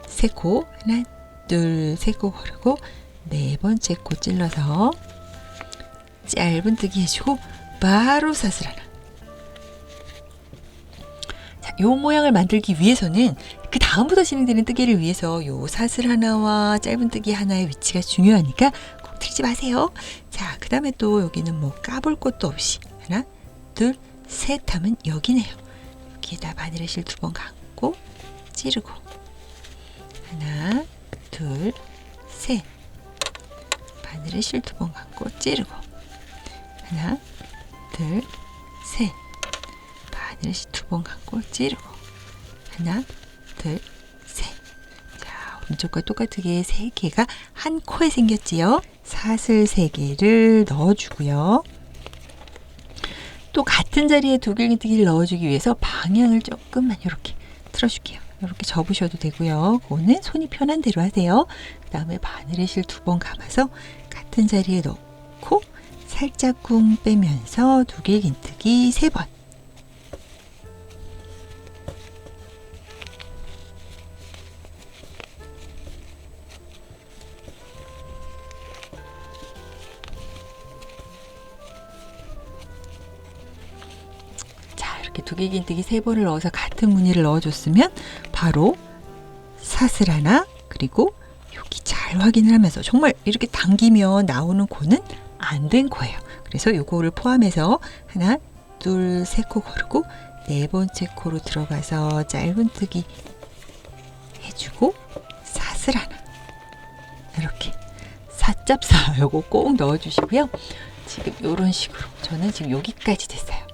세 코, 하나, 둘, 세 코 걸고 네 번째 코 찔러서 짧은뜨기 해주고 바로 사슬 하나. 요 모양을 만들기 위해서는 그 다음부터 진행되는 뜨개를 위해서 요 사슬 하나와 짧은뜨기 하나의 위치가 중요하니까 꼭 틀지 마세요. 자, 그 다음에 또 여기는 뭐 까볼 것도 없이 하나, 둘, 셋 하면 여기네요. 여기에다 바늘에 실 2번 감고 찌르고 하나, 둘, 셋. 바늘에 실 2번 감고 찌르고 하나, 둘, 셋. 바늘에 실 2번 감고 찌르고 하나, 둘, 셋. 자, 오른쪽과 똑같게 3개가 한 코에 생겼지요. 사슬 3개를 넣어주고요. 또 같은 자리에 두길긴뜨기를 넣어주기 위해서 방향을 조금만 이렇게 틀어줄게요. 이렇게 접으셔도 되고요. 그거는 손이 편한 대로 하세요. 그 다음에 바늘에 실 2번 감아서 같은 자리에 넣고 살짝 쿵 빼면서 두길긴뜨기 3번. 두길긴뜨기 3번을 넣어서 같은 무늬를 넣어줬으면 바로 사슬 하나, 그리고 여기 잘 확인을 하면서 정말 이렇게 당기면 나오는 코는 안 된 코예요. 그래서 요거를 포함해서 하나, 둘, 세 코 걸고 네 번째 코로 들어가서 짧은뜨기 해주고 사슬 하나, 이렇게 사짭사 요거 꼭 넣어주시고요. 지금 이런 식으로 저는 지금 여기까지 됐어요.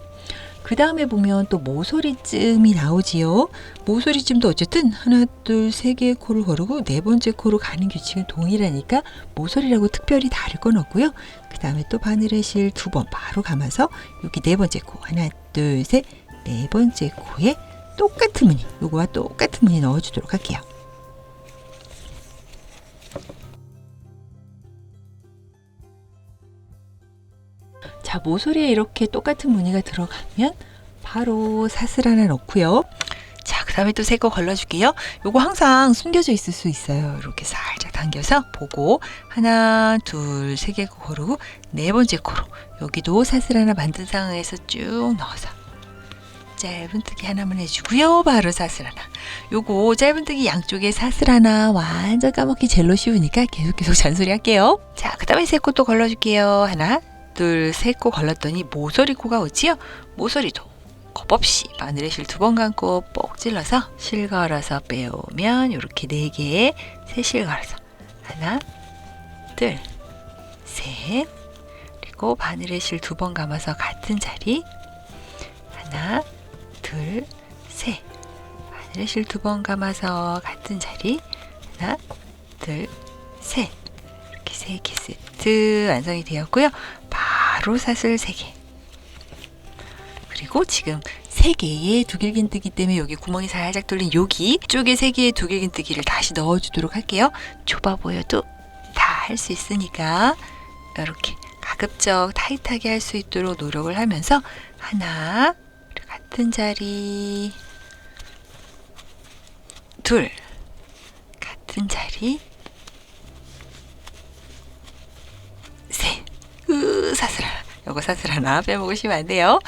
그 다음에 보면 또 모서리쯤이 나오지요. 모서리쯤도 어쨌든 하나, 둘, 세 개의 코를 거르고 네 번째 코로 가는 규칙은 동일하니까 모서리라고 특별히 다를 건 없고요. 그 다음에 또 바늘의 실 2번 바로 감아서 여기 네 번째 코 하나, 둘, 셋, 네 번째 코에 똑같은 무늬, 요거와 똑같은 무늬 넣어주도록 할게요. 자, 모서리에 이렇게 똑같은 무늬가 들어가면 바로 사슬 하나 넣고요. 자, 그 다음에 또 새 거 걸러줄게요. 요거 항상 숨겨져 있을 수 있어요. 이렇게 살짝 당겨서 보고 하나, 둘, 세 개 고르고 네 번째 코로 여기도 사슬 하나 만든 상황에서 쭉 넣어서 짧은뜨기 하나만 해주고요. 바로 사슬 하나. 요거 짧은뜨기 양쪽에 사슬 하나 완전 까먹기 젤로 쉬우니까 계속 잔소리 할게요. 자, 그 다음에 새 코 또 걸러줄게요. 하나, 둘, 셋 코 걸렀더니 모서리 코가 오지요. 모서리도 겁없이 바늘의 실 2번 감고 뽁 찔러서 실 걸어서 빼오면 이렇게 4개에 세 실 걸어서 하나, 둘, 셋, 그리고 바늘의 실 2번 감아서 같은 자리 하나, 둘, 셋, 바늘의 실 2번 감아서 같은 자리 하나, 둘, 셋, 이렇게 3개 세트 완성이 되었고요. 바로 사슬 3개. 그리고 지금 3개의 두길긴뜨기 때문에 여기 구멍이 살짝 뚫린 여기 쪽에 3개의 두길긴뜨기를 다시 넣어주도록 할게요. 좁아 보여도 다 할 수 있으니까 이렇게 가급적 타이트하게 할 수 있도록 노력을 하면서 하나, 같은 자리, 둘, 같은 자리, 셋, 사슬 하나. 요거 사슬 하나 빼먹으시면 안 돼요.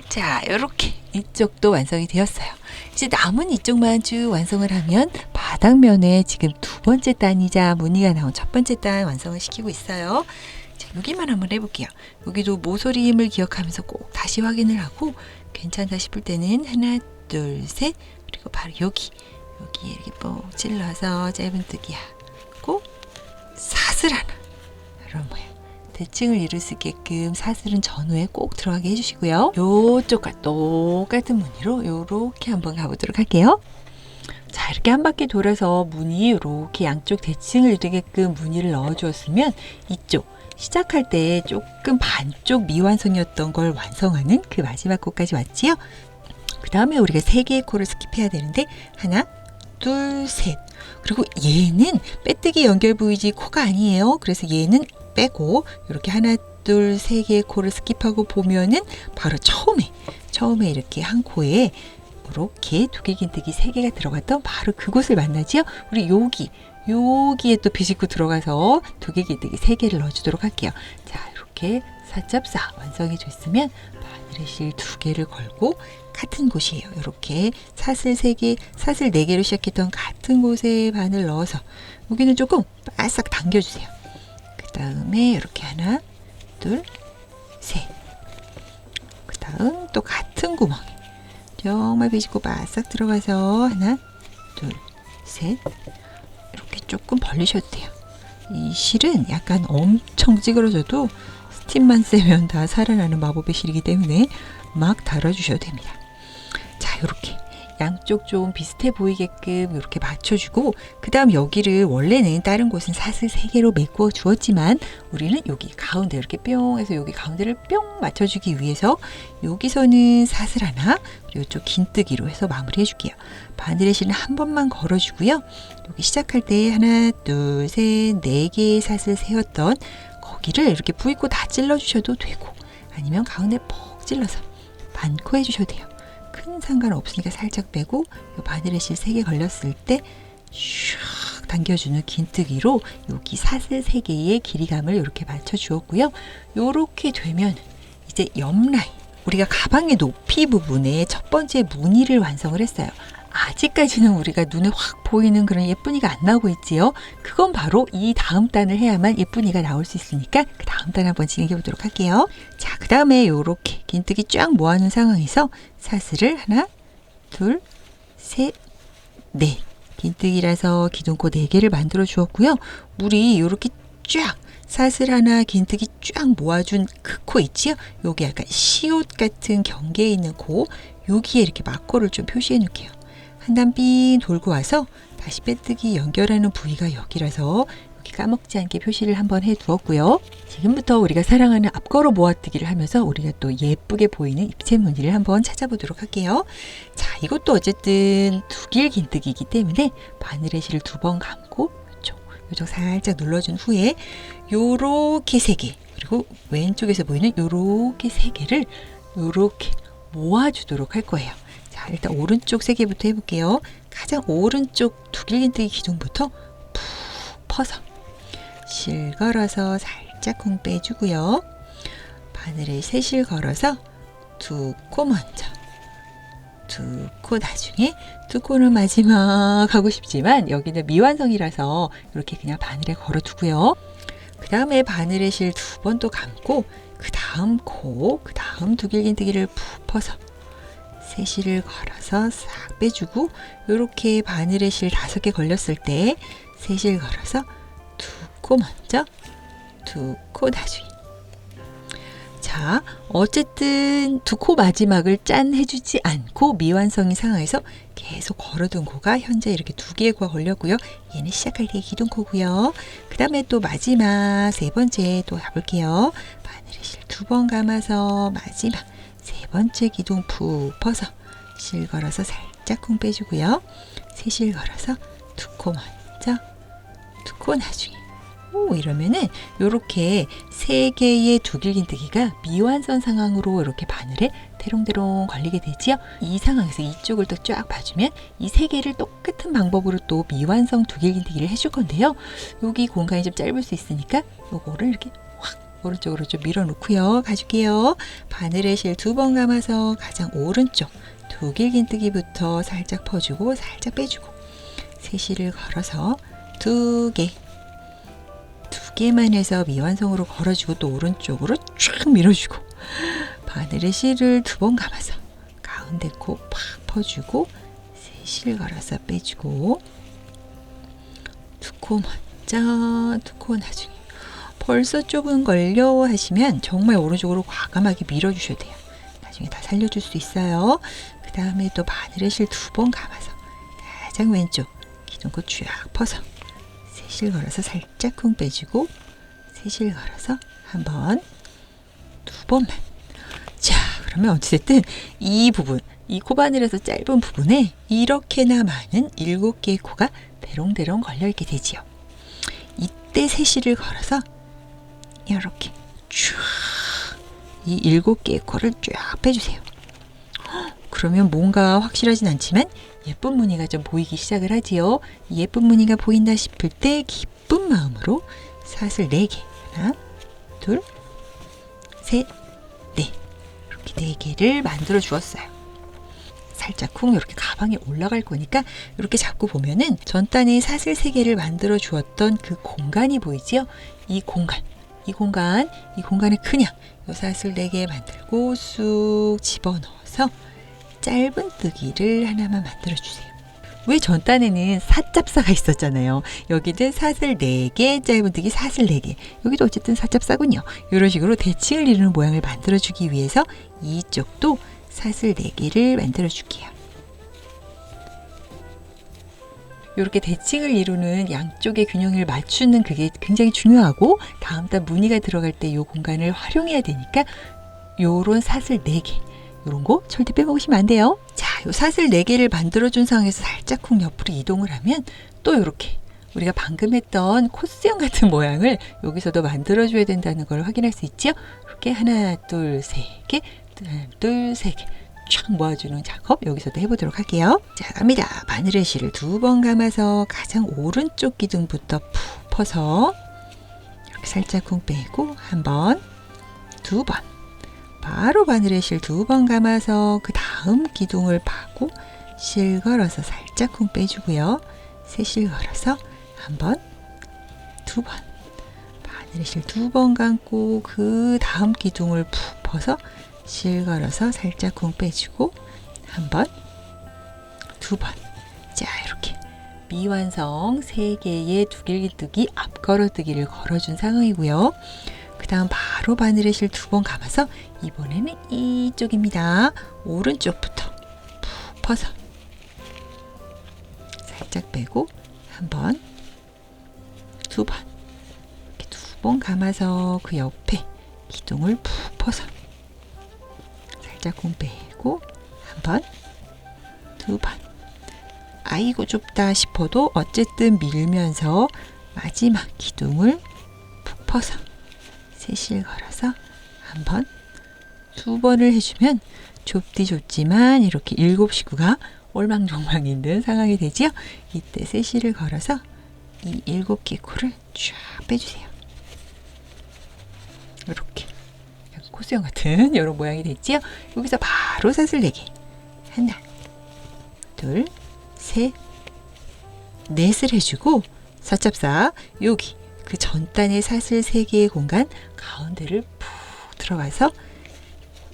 자, 요렇게 이쪽도 완성이 되었어요. 이제 남은 이쪽만 쭉 완성을 하면 바닥면에 지금 2번째 단이자 무늬가 나온 1번째 단 완성을 시키고 있어요. 자, 여기만 한번 해볼게요. 여기도 모서리 힘을 기억하면서 꼭 다시 확인을 하고 괜찮다 싶을 때는 하나, 둘, 셋, 그리고 바로 여기 이렇게 꼭 찔러서 짧은뜨기 하고 사슬 하나, 이런 모양. 대칭을 이룰 수 있게끔 사슬은 전후에 꼭 들어가게 해주시고요. 요쪽과 똑같은 무늬로 요렇게 한번 가보도록 할게요. 자, 이렇게 한 바퀴 돌아서 무늬 이렇게 양쪽 대칭을 이루게끔 무늬를 넣어주었으면 이쪽 시작할 때 조금 반쪽 미완성이었던 걸 완성하는 그 마지막 코까지 왔지요. 그 다음에 우리가 3개의 코를 스킵해야 되는데 하나, 둘, 셋. 그리고 얘는 빼뜨기 연결 부위지 코가 아니에요. 그래서 얘는 빼고 이렇게 하나, 둘, 세 개의 코를 스킵하고 보면은 바로 처음에 이렇게 한 코에 이렇게 두길긴뜨기 3개가 들어갔던 바로 그곳을 만나지요. 우리 여기에 또 비집고 들어가서 두길긴뜨기 3개를 넣어주도록 할게요. 자, 이렇게 사잡사 완성이 됐으면 바늘의 실 2개를 걸고 같은 곳이에요. 이렇게 사슬 3개, 사슬 4개로 시작했던 같은 곳에 바늘 넣어서 여기는 조금 바싹 당겨주세요. 그 다음에 이렇게 하나, 둘, 셋. 그 다음 또 같은 구멍에 정말 비집고 바싹 들어가서 하나, 둘, 셋. 이렇게 조금 벌리셔도 돼요. 이 실은 약간 엄청 찌그러져도 스팀만 쐬면 다 살아나는 마법의 실이기 때문에 막 달아주셔도 됩니다. 자, 이렇게 양쪽 좀 비슷해 보이게끔 이렇게 맞춰주고 그 다음 여기를 원래는 다른 곳은 사슬 3개로 메꾸어 주었지만 우리는 여기 가운데 이렇게 뿅 해서 여기 가운데를 뿅 맞춰주기 위해서 여기서는 사슬 하나 그리고 이쪽 긴뜨기로 해서 마무리 해줄게요. 바늘의 실은 한 번만 걸어주고요. 여기 시작할 때 하나, 둘, 셋, 4개의 사슬 세웠던 거기를 이렇게 부익고 다 찔러주셔도 되고 아니면 가운데 퍽 찔러서 반코 해주셔도 돼요. 큰 상관없으니까 살짝 빼고 바늘의 실 3개 걸렸을 때 슉 당겨주는 긴뜨기로 여기 사슬 3개의 길이감을 이렇게 맞춰 주었고요. 이렇게 되면 이제 옆라인 우리가 가방의 높이 부분에 첫 번째 무늬를 완성을 했어요. 아직까지는 우리가 눈에 확 보이는 그런 예쁜이가 안 나오고 있지요. 그건 바로 이 다음 단을 해야만 예쁜이가 나올 수 있으니까 그 다음 단 한번 진행해 보도록 할게요. 자, 그 다음에 이렇게 긴뜨기 쫙 모아놓은 상황에서 사슬을 하나, 둘, 셋, 넷. 긴뜨기라서 기둥코 4개를 만들어 주었고요. 물이 이렇게 쫙 사슬 하나 긴뜨기 쫙 모아준 그 코 있지요? 요게 약간 시옷 같은 경계에 있는 코, 여기에 이렇게 막코를 좀 표시해 놓을게요. 한 단 삥 돌고 와서 다시 빼뜨기 연결하는 부위가 여기라서 여기 까먹지 않게 표시를 한번 해 두었고요. 지금부터 우리가 사랑하는 앞걸어 모아뜨기를 하면서 우리가 또 예쁘게 보이는 입체 무늬를 한번 찾아보도록 할게요. 자, 이것도 어쨌든 두길 긴뜨기이기 때문에 바늘의 실을 2번 감고 요쪽 살짝 눌러준 후에 요렇게 3개, 그리고 왼쪽에서 보이는 요렇게 3개를 요렇게 모아주도록 할 거예요. 자, 일단 오른쪽 3개부터 해볼게요. 가장 오른쪽 두길 긴뜨기 기둥부터 푹 퍼서 실 걸어서 살짝 쿵 빼주고요. 바늘에 3실 걸어서 2코 먼저, 2코 나중에, 2코는 마지막 하고 싶지만 여기는 미완성이라서 이렇게 그냥 바늘에 걸어두고요. 그 다음에 바늘의 실 2번 또 감고 그 다음 코, 그 다음 두길 긴뜨기를 푹 퍼서 3실을 걸어서 싹 빼주고, 이렇게 바늘의 실 5개 걸렸을 때 3실 걸어서 2코 먼저, 2코 나중에. 자, 어쨌든 2코 마지막을 짠 해주지 않고 미완성인 상황에서 계속 걸어둔 코가 현재 이렇게 2개의 코가 걸렸고요. 얘는 시작할 때 기둥코고요. 그 다음에 또 마지막 3번째 또 가볼게요. 바늘의 실 2번 감아서 마지막 3번째 기둥 푹 퍼서 실 걸어서 살짝 쿵 빼주고요. 3실 걸어서 2코 먼저, 2코 나중에. 오, 이러면은 요렇게 3개의 두길 긴뜨기가 미완성 상황으로 이렇게 바늘에 대롱대롱 걸리게 되지요. 이 상황에서 이쪽을 또 쫙 봐주면 이 3개를 똑같은 방법으로 또 미완성 두길 긴뜨기를 해줄 건데요. 여기 공간이 좀 짧을 수 있으니까 요거를 이렇게 확 오른쪽으로 좀 밀어 놓고요. 가줄게요. 바늘의 실 2번 감아서 가장 오른쪽 두길 긴뜨기부터 살짝 퍼주고 살짝 빼주고 3실을 걸어서 2개만 해서 미완성으로 걸어주고 또 오른쪽으로 쫙 밀어주고, 바늘의 실을 2번 감아서 가운데 코 팍 퍼주고 3실 걸어서 빼주고 2코 먼저, 2코 나중에. 벌써 좁은 걸요 하시면 정말 오른쪽으로 과감하게 밀어주셔야 돼요. 나중에 다 살려줄 수 있어요. 그 다음에 또 바늘의 실 2번 감아서 가장 왼쪽 기둥코 쫙 퍼서 3실 걸어서 살짝 쿵 빼주고 3실 걸어서 한 번, 2번만. 자, 그러면 어쨌든 이 부분, 이 코바늘에서 짧은 부분에 이렇게나 많은 7개의 코가 대롱대롱 걸려있게 되지요. 이때 3실을 걸어서 이렇게 쫙 이 7개의 코를 쫙 빼주세요. 그러면 뭔가 확실하진 않지만 예쁜 무늬가 좀 보이기 시작을 하지요. 예쁜 무늬가 보인다 싶을 때 기쁜 마음으로 사슬 4개, 하나, 둘, 셋, 넷, 이렇게 4개를 만들어 주었어요. 살짝 쿵 이렇게 가방에 올라갈 거니까 이렇게 잡고 보면은 전단에 사슬 3개를 만들어 주었던 그 공간이 보이지요. 이 공간에 그냥 이 사슬 4개 만들고 쑥 집어넣어서 짧은 뜨기를 하나만 만들어 주세요. 왜 전단에는 사짭사가 있었잖아요. 여기는 사슬 4개, 짧은뜨기 사슬 4개. 여기도 어쨌든 사짭사군요. 이런 식으로 대칭을 이루는 모양을 만들어주기 위해서 이쪽도 사슬 4개를 만들어줄게요. 이렇게 대칭을 이루는 양쪽의 균형을 맞추는 그게 굉장히 중요하고, 다음 달 무늬가 들어갈 때 이 공간을 활용해야 되니까 요런 사슬 4개, 요런 거 절대 빼먹으시면 안 돼요. 자, 요 사슬 4개를 만들어준 상황에서 살짝 쿵 옆으로 이동을 하면 또 이렇게 우리가 방금 했던 코스형 같은 모양을 여기서도 만들어줘야 된다는 걸 확인할 수 있죠. 이렇게 하나, 둘, 세 개, 하나, 둘, 세 개 쫙 모아주는 작업 여기서도 해보도록 할게요. 자, 갑니다. 바늘의 실을 2번 감아서 가장 오른쪽 기둥부터 푹 퍼서 이렇게 살짝 쿵 빼고 한 번, 2번, 바로 바늘의 실 2번 감아서 그 다음 기둥을 파고 실 걸어서 살짝 쿵 빼주고요. 3실 걸어서 한 번, 2번, 바늘의 실 2번 감고 그 다음 기둥을 푹 퍼서 실 걸어서 살짝 쿵 빼주고 한 번, 2번. 자, 이렇게 미완성 3개의 두길기뜨기 앞걸어뜨기를 걸어준 상황이고요. 그 다음 바로 바늘의 실 2번 감아서 이번에는 이쪽입니다. 오른쪽부터 푹 퍼서 살짝 빼고 한 번, 2번 이렇게 2번 감아서 그 옆에 기둥을 푹 퍼서 살짝 공 빼고 한 번, 2번. 아이고 좁다 싶어도 어쨌든 밀면서 마지막 기둥을 푹 퍼서 세실 걸어서 한 번, 2번을 해주면 좁디 좁지만 이렇게 7식구가 올망졸망 있는 상황이 되지요. 이때 세실을 걸어서 이 7개 코를 쫙 빼주세요. 이렇게 코수염 같은 이런 모양이 됐지요. 여기서 바로 사슬 4개. 하나, 둘, 셋, 넷을 해주고 사찹사 여기 그 전단의 사슬 3개의 공간 가운데를 푹 들어가서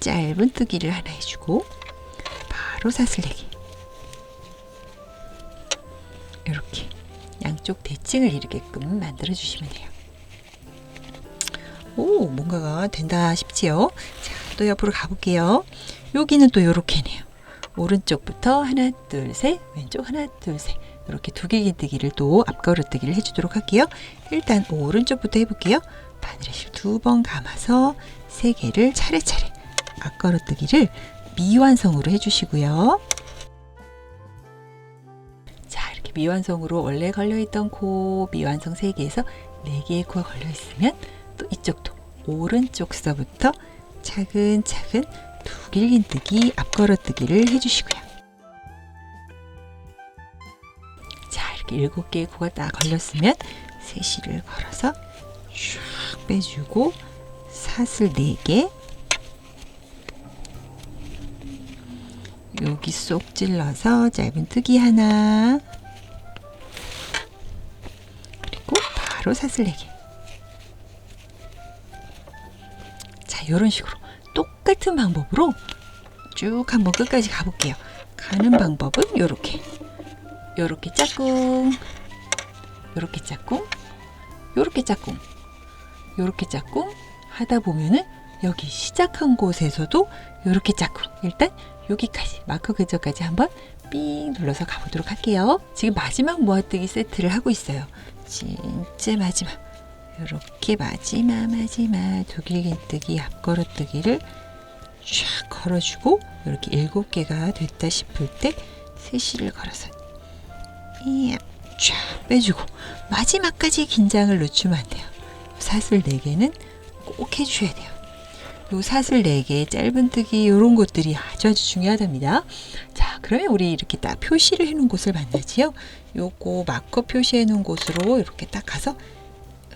짧은 뜨기를 하나 해주고 바로 사슬 4개. 이렇게 양쪽 대칭을 이루게끔 만들어 주시면 돼요. 오, 뭔가가 된다 싶지요? 자, 또 옆으로 가볼게요. 여기는 또 요렇게네요. 오른쪽부터 하나, 둘, 셋, 왼쪽 하나, 둘, 셋. 이렇게 두길기뜨기를 또 앞걸어뜨기를 해주도록 할게요. 일단 오른쪽부터 해볼게요. 바늘의 실 2번 감아서 3개를 차례차례 앞걸어뜨기를 미완성으로 해주시고요. 자, 이렇게 미완성으로 원래 걸려있던 코 미완성 3개에서 4개의 코가 걸려있으면 또 이쪽도 오른쪽서부터 차근차근 두길기뜨기 앞걸어뜨기를 해주시고요. 자, 이렇게 7개의 코가 딱 걸렸으면 세실을 걸어서 쫙 빼주고 사슬 4개 여기 쏙 찔러서 짧은 뜨기 하나 그리고 바로 사슬 4개. 자, 이런 식으로 똑같은 방법으로 쭉 한번 끝까지 가볼게요. 가는 방법은 요렇게 짝꿍, 요렇게 짝꿍, 요렇게 짝꿍, 요렇게 짝꿍 하다 보면은 여기 시작한 곳에서도 요렇게 짝꿍. 일단 여기까지 마커 근처까지 한번 삥 눌러서 가보도록 할게요. 지금 마지막 모아뜨기 세트를 하고 있어요. 진짜 마지막. 이렇게 마지막 두길기뜨기 앞걸어뜨기를 쫙 걸어주고 이렇게 7개가 됐다 싶을 때 세실을 걸어서 쫙 빼주고 마지막까지 긴장을 늦추면 안 돼요. 사슬 4개는 꼭 해주셔야 돼요. 요 사슬 4개 짧은 뜨기 이런 것들이 아주 중요하답니다. 자, 그러면 우리 이렇게 딱 표시를 해놓은 곳을 만나지요. 요거 마커 표시해 놓은 곳으로 이렇게 딱 가서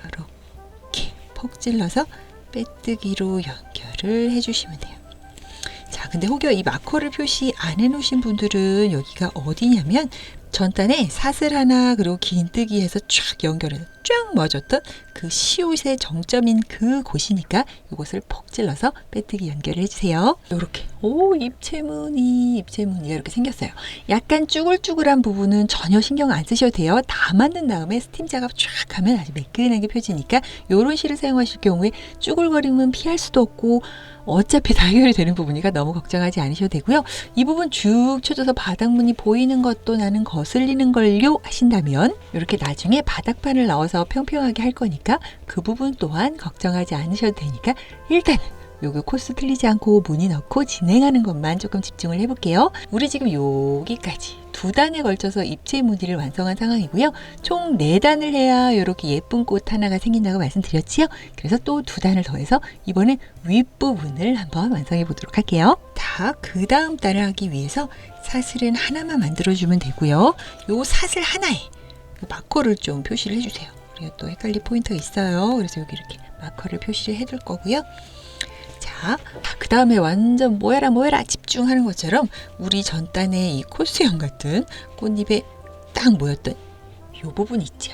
이렇게 폭 찔러서 빼뜨기로 연결을 해주시면 돼요. 자, 근데 혹여 이 마커를 표시 안 해놓으신 분들은 여기가 어디냐면 전단에 사슬 하나 그리고 긴 뜨기 해서 쫙 연결해서 쫙 맞았던 그 시옷의 정점인 그 곳이니까 이곳을 폭 찔러서 빼뜨기 연결을 해주세요. 이렇게 입체무늬가 이렇게 생겼어요. 약간 쭈글쭈글한 부분은 전혀 신경 안 쓰셔도 돼요. 다 만든 다음에 스팀 작업 쫙 하면 아주 매끈하게 펴지니까 이런 실을 사용하실 경우에 쭈글거림은 피할 수도 없고 어차피 다 해결이 되는 부분이니까 너무 걱정하지 않으셔도 되고요. 이 부분 쭉 쳐줘서 바닥무늬 보이는 것도 나는 거슬리는 걸요 하신다면 이렇게 나중에 바닥판을 넣어서 평평하게 할 거니까 그 부분 또한 걱정하지 않으셔도 되니까 일단은 요거 코스 틀리지 않고 무늬 넣고 진행하는 것만 조금 집중을 해볼게요. 우리 지금 여기까지 2단에 걸쳐서 입체 무늬를 완성한 상황이고요. 총 4단을 해야 이렇게 예쁜 꽃 하나가 생긴다고 말씀드렸지요. 그래서 또 2단을 더해서 이번엔 윗부분을 한번 완성해 보도록 할게요. 그 다음 단을 하기 위해서 사슬은 하나만 만들어주면 되고요. 요 사슬 하나에 마커를 좀 표시를 해주세요. 그리고 또 헷갈릴 포인트가 있어요. 그래서 여기 이렇게 마커를 표시를 해둘 거고요. 자, 그 다음에 완전 모여라 집중하는 것처럼 우리 전단에 이 코스형 같은 꽃잎에 딱 모였던 이 부분 있죠.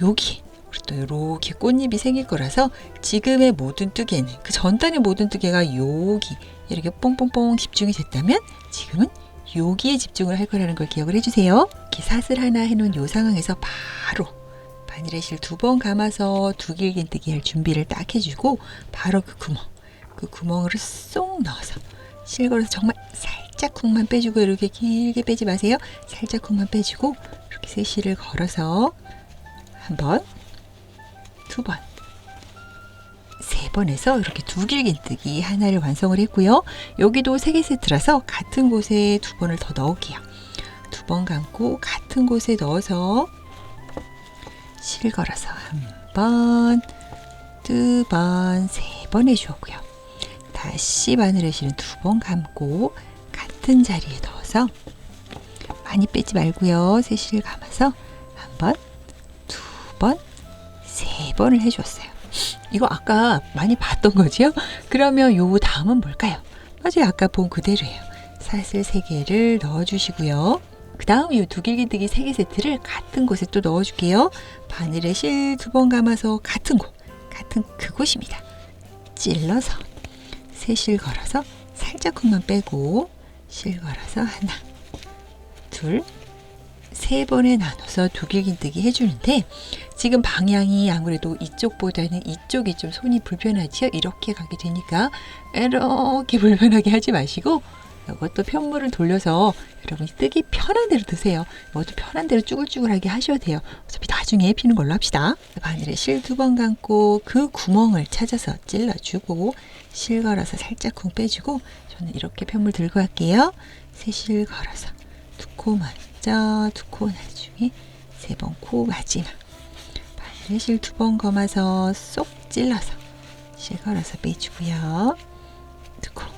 여기 우리 또 이렇게 꽃잎이 생길 거라서 지금의 모든 뜨개는 그 전단의 모든 뜨개가 여기 이렇게 뽕뽕뽕 집중이 됐다면 지금은 여기에 집중을 할 거라는 걸 기억을 해주세요. 이렇게 사슬 하나 해놓은 요 상황에서 바로 바늘에 실 2번 감아서 두길긴뜨기 할 준비를 딱 해주고 바로 그 구멍으로 쏙 넣어서 실 걸어서 정말 살짝 쿵만 빼주고 이렇게 길게 빼지 마세요. 살짝 쿵만 빼주고 이렇게 세 실을 걸어서 한 번, 2번, 3번 해서 이렇게 두길긴뜨기 하나를 완성을 했고요. 여기도 3개 세트라서 같은 곳에 2번을 더 넣을게요. 2번 감고 같은 곳에 넣어서 실 걸어서 한 번, 2번, 3번 해주었고요. 다시 바늘에 실은 2번 감고 같은 자리에 넣어서 많이 빼지 말고요. 세 실 감아서 한 번, 2번, 3번을 해주었어요. 이거 아까 많이 봤던 거지요? 그러면 요 다음은 뭘까요? 맞아요. 아까 본 그대로예요. 사슬 3개를 넣어주시고요. 그 다음 이 두길긴뜨기 3개 세트를 같은 곳에 또 넣어줄게요. 바늘에 실 2번 감아서 같은 그곳입니다. 찔러서 세 실 걸어서 살짝 쿵만 빼고 실 걸어서 하나, 둘, 3번에 나눠서 두길긴뜨기 해주는데 지금 방향이 아무래도 이쪽보다는 이쪽이 좀 손이 불편하지요? 이렇게 가게 되니까 이렇게 불편하게 하지 마시고 이것도 편물을 돌려서 여러분이 뜨기 편한 대로 드세요. 이것도 편한 대로 쭈글쭈글하게 하셔도 돼요. 어차피 나중에 피는 걸로 합시다. 바늘에 실 2번 감고 그 구멍을 찾아서 찔러주고 실 걸어서 살짝 쿵 빼주고 저는 이렇게 편물 들고 갈게요. 세 실 걸어서 2코 먼저 2코 나중에 3번 코 마지막 바늘에 실 2번 감아서 쏙 찔러서 실 걸어서 빼주고요. 2코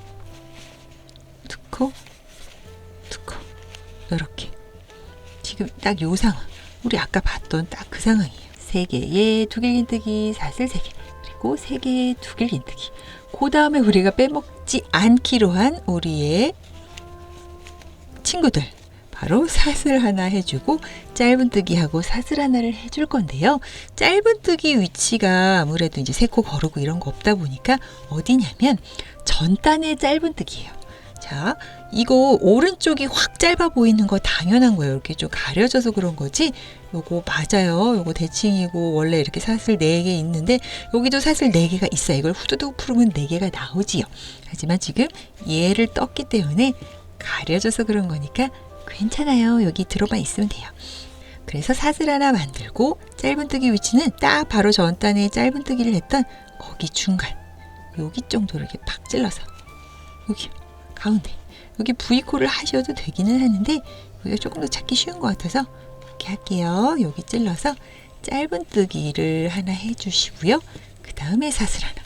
이렇게 지금 딱 요 상황 우리 아까 봤던 딱 그 상황이에요. 3개의 두길긴뜨기 사슬 3개 그리고 3개의 두길긴뜨기 그 다음에 우리가 빼먹지 않기로 한 우리의 친구들 바로 사슬 하나 해주고 짧은뜨기하고 사슬 하나를 해줄 건데요. 짧은뜨기 위치가 아무래도 이제 3코 거르고 이런 거 없다 보니까 어디냐면 전단의 짧은뜨기예요. 자, 이거 오른쪽이 확 짧아 보이는 거 당연한 거예요. 이렇게 좀 가려져서 그런 거지. 요거 맞아요. 요거 대칭이고 원래 이렇게 사슬 4개 있는데 여기도 사슬 4개가 있어요. 이걸 후두둑 풀으면 4개가 나오지요. 하지만 지금 얘를 떴기 때문에 가려져서 그런 거니까 괜찮아요. 여기 들어만 있으면 돼요. 그래서 사슬 하나 만들고 짧은뜨기 위치는 딱 바로 전단에 짧은뜨기를 했던 거기 중간 여기 정도로 이렇게 팍 찔러서 여기 가운데 여기 V코를 하셔도 되기는 하는데 여기가 조금 더 찾기 쉬운 것 같아서 이렇게 할게요. 여기 찔러서 짧은뜨기를 하나 해주시고요. 그 다음에 사슬 하나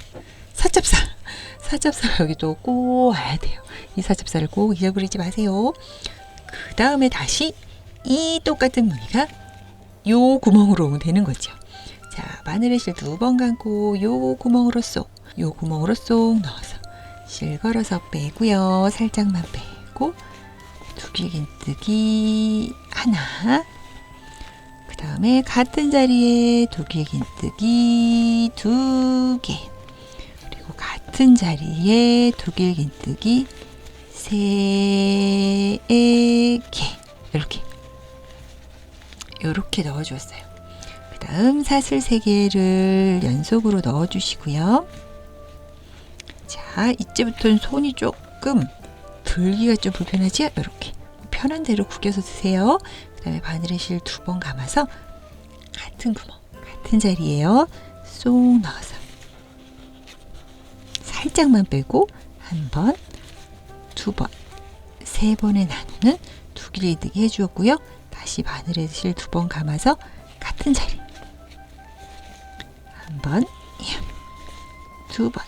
사tap살 여기도 꼭 와야 돼요. 이 사tap살을 꼭 잊어버리지 마세요. 그 다음에 다시 이 똑같은 무늬가 요 구멍으로 오면 되는 거죠. 자, 바늘에 실 2번 감고 요 구멍으로 쏙 넣어서 실 걸어서 빼고요. 살짝만 빼고 두길긴뜨기 하나 그 다음에 같은 자리에 두길긴뜨기 2개 그리고 같은 자리에 두길긴뜨기 3개 이렇게 넣어주었어요. 그 다음 사슬 3개를 연속으로 넣어주시고요. 자, 이제부터는 손이 조금 들기가 좀 불편하지? 이렇게 편한 대로 구겨서 드세요. 그 다음에 바늘에 실 2번 감아서 같은 구멍, 같은 자리에요. 쏙 넣어서 살짝만 빼고 한 번, 2번, 3번에 나누는 두길긴뜨기 해주었고요. 다시 바늘에 실 2번 감아서 같은 자리 한 번, 2번,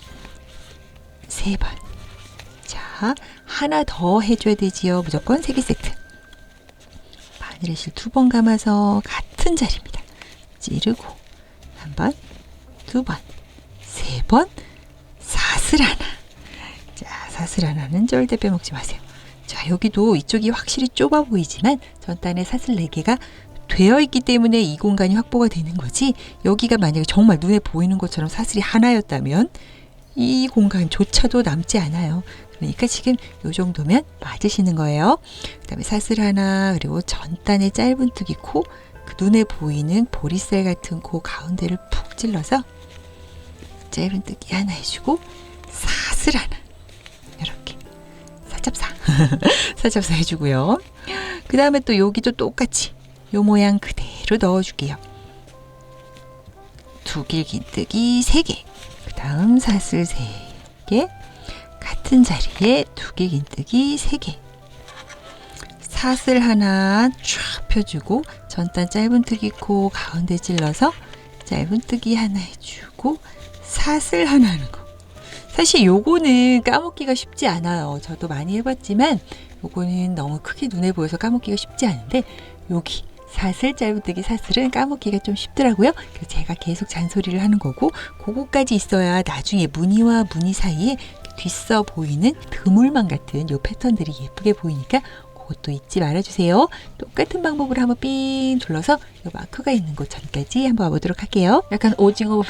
3번. 자, 하나 더 해줘야 되지요. 무조건 3개 세트. 바늘에 실 2번 감아서 같은 자리입니다. 찌르고 한 번, 2번, 3번, 사슬 하나. 자, 사슬 하나는 절대 빼먹지 마세요. 자, 여기도 이쪽이 확실히 좁아 보이지만 전단에 사슬 4개가 되어 있기 때문에 이 공간이 확보가 되는 거지. 여기가 만약에 정말 눈에 보이는 것처럼 사슬이 하나였다면 이 공간조차도 남지 않아요. 그러니까 지금 요 정도면 맞으시는 거예요. 그 다음에 사슬 하나, 그리고 전단의 짧은뜨기 코, 그 눈에 보이는 보리쌀 같은 코 가운데를 푹 찔러서 짧은뜨기 하나 해주고 사슬 하나 이렇게 사잡사 사잡사 해주고요. 그 다음에 또 여기도 똑같이 요 모양 그대로 넣어줄게요. 두길긴뜨기 3개, 그 다음 사슬 3개, 같은 자리에 두길긴뜨기 3개, 사슬 하나 쫙 펴주고 전단 짧은뜨기 코 가운데 찔러서 짧은뜨기 하나 해주고 사슬 하나 하는 거. 사실 요거는 까먹기가 쉽지 않아요. 저도 많이 해봤지만 요거는 너무 크게 눈에 보여서 까먹기가 쉽지 않은데 여기 사슬, 짧은뜨기 사슬은 까먹기가 좀 쉽더라고요. 그래서 제가 계속 잔소리를 하는 거고, 그거까지 있어야 나중에 무늬와 무늬 사이에 뒤써 보이는 드물망 같은 요 패턴들이 예쁘게 보이니까 그것도 잊지 말아주세요. 똑같은 방법으로 한번 삥 둘러서 요 마크가 있는 곳 전까지 한번 와보도록 할게요. 약간 오징어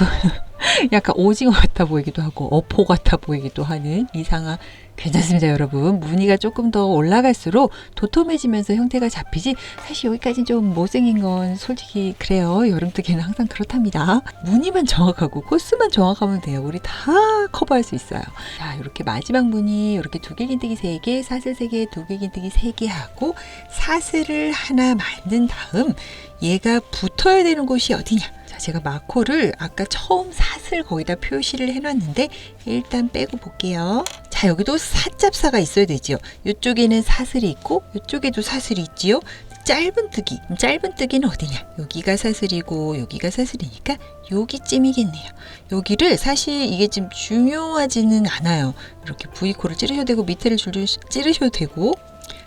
약간 오징어 같아 보이기도 하고 어포 같아 보이기도 하는 이상한, 괜찮습니다 여러분. 무늬가 조금 더 올라갈수록 도톰해지면서 형태가 잡히지, 사실 여기까지는 좀 못생긴 건 솔직히 그래요. 여름뜨기는 항상 그렇답니다. 무늬만 정확하고 코스만 정확하면 돼요. 우리 다 커버할 수 있어요. 자, 이렇게 마지막 무늬 이렇게 두길긴뜨기 3개, 사슬 3개, 두길긴뜨기 3개 하고 사슬을 하나 만든 다음 얘가 붙어야 되는 곳이 어디냐. 자, 제가 마코를 아까 처음 사슬 거기다 표시를 해놨는데 일단 빼고 볼게요. 자, 여기도 사잡사가 있어야 되지요. 이쪽에는 사슬이 있고 이쪽에도 사슬이 있지요. 짧은뜨기, 짧은뜨기는 어디냐. 여기가 사슬이고 여기가 사슬이니까 여기쯤이겠네요. 여기를 사실 이게 좀 중요하지는 않아요. 이렇게 V코를 찌르셔도 되고 밑에를 줄줄 찌르셔도 되고,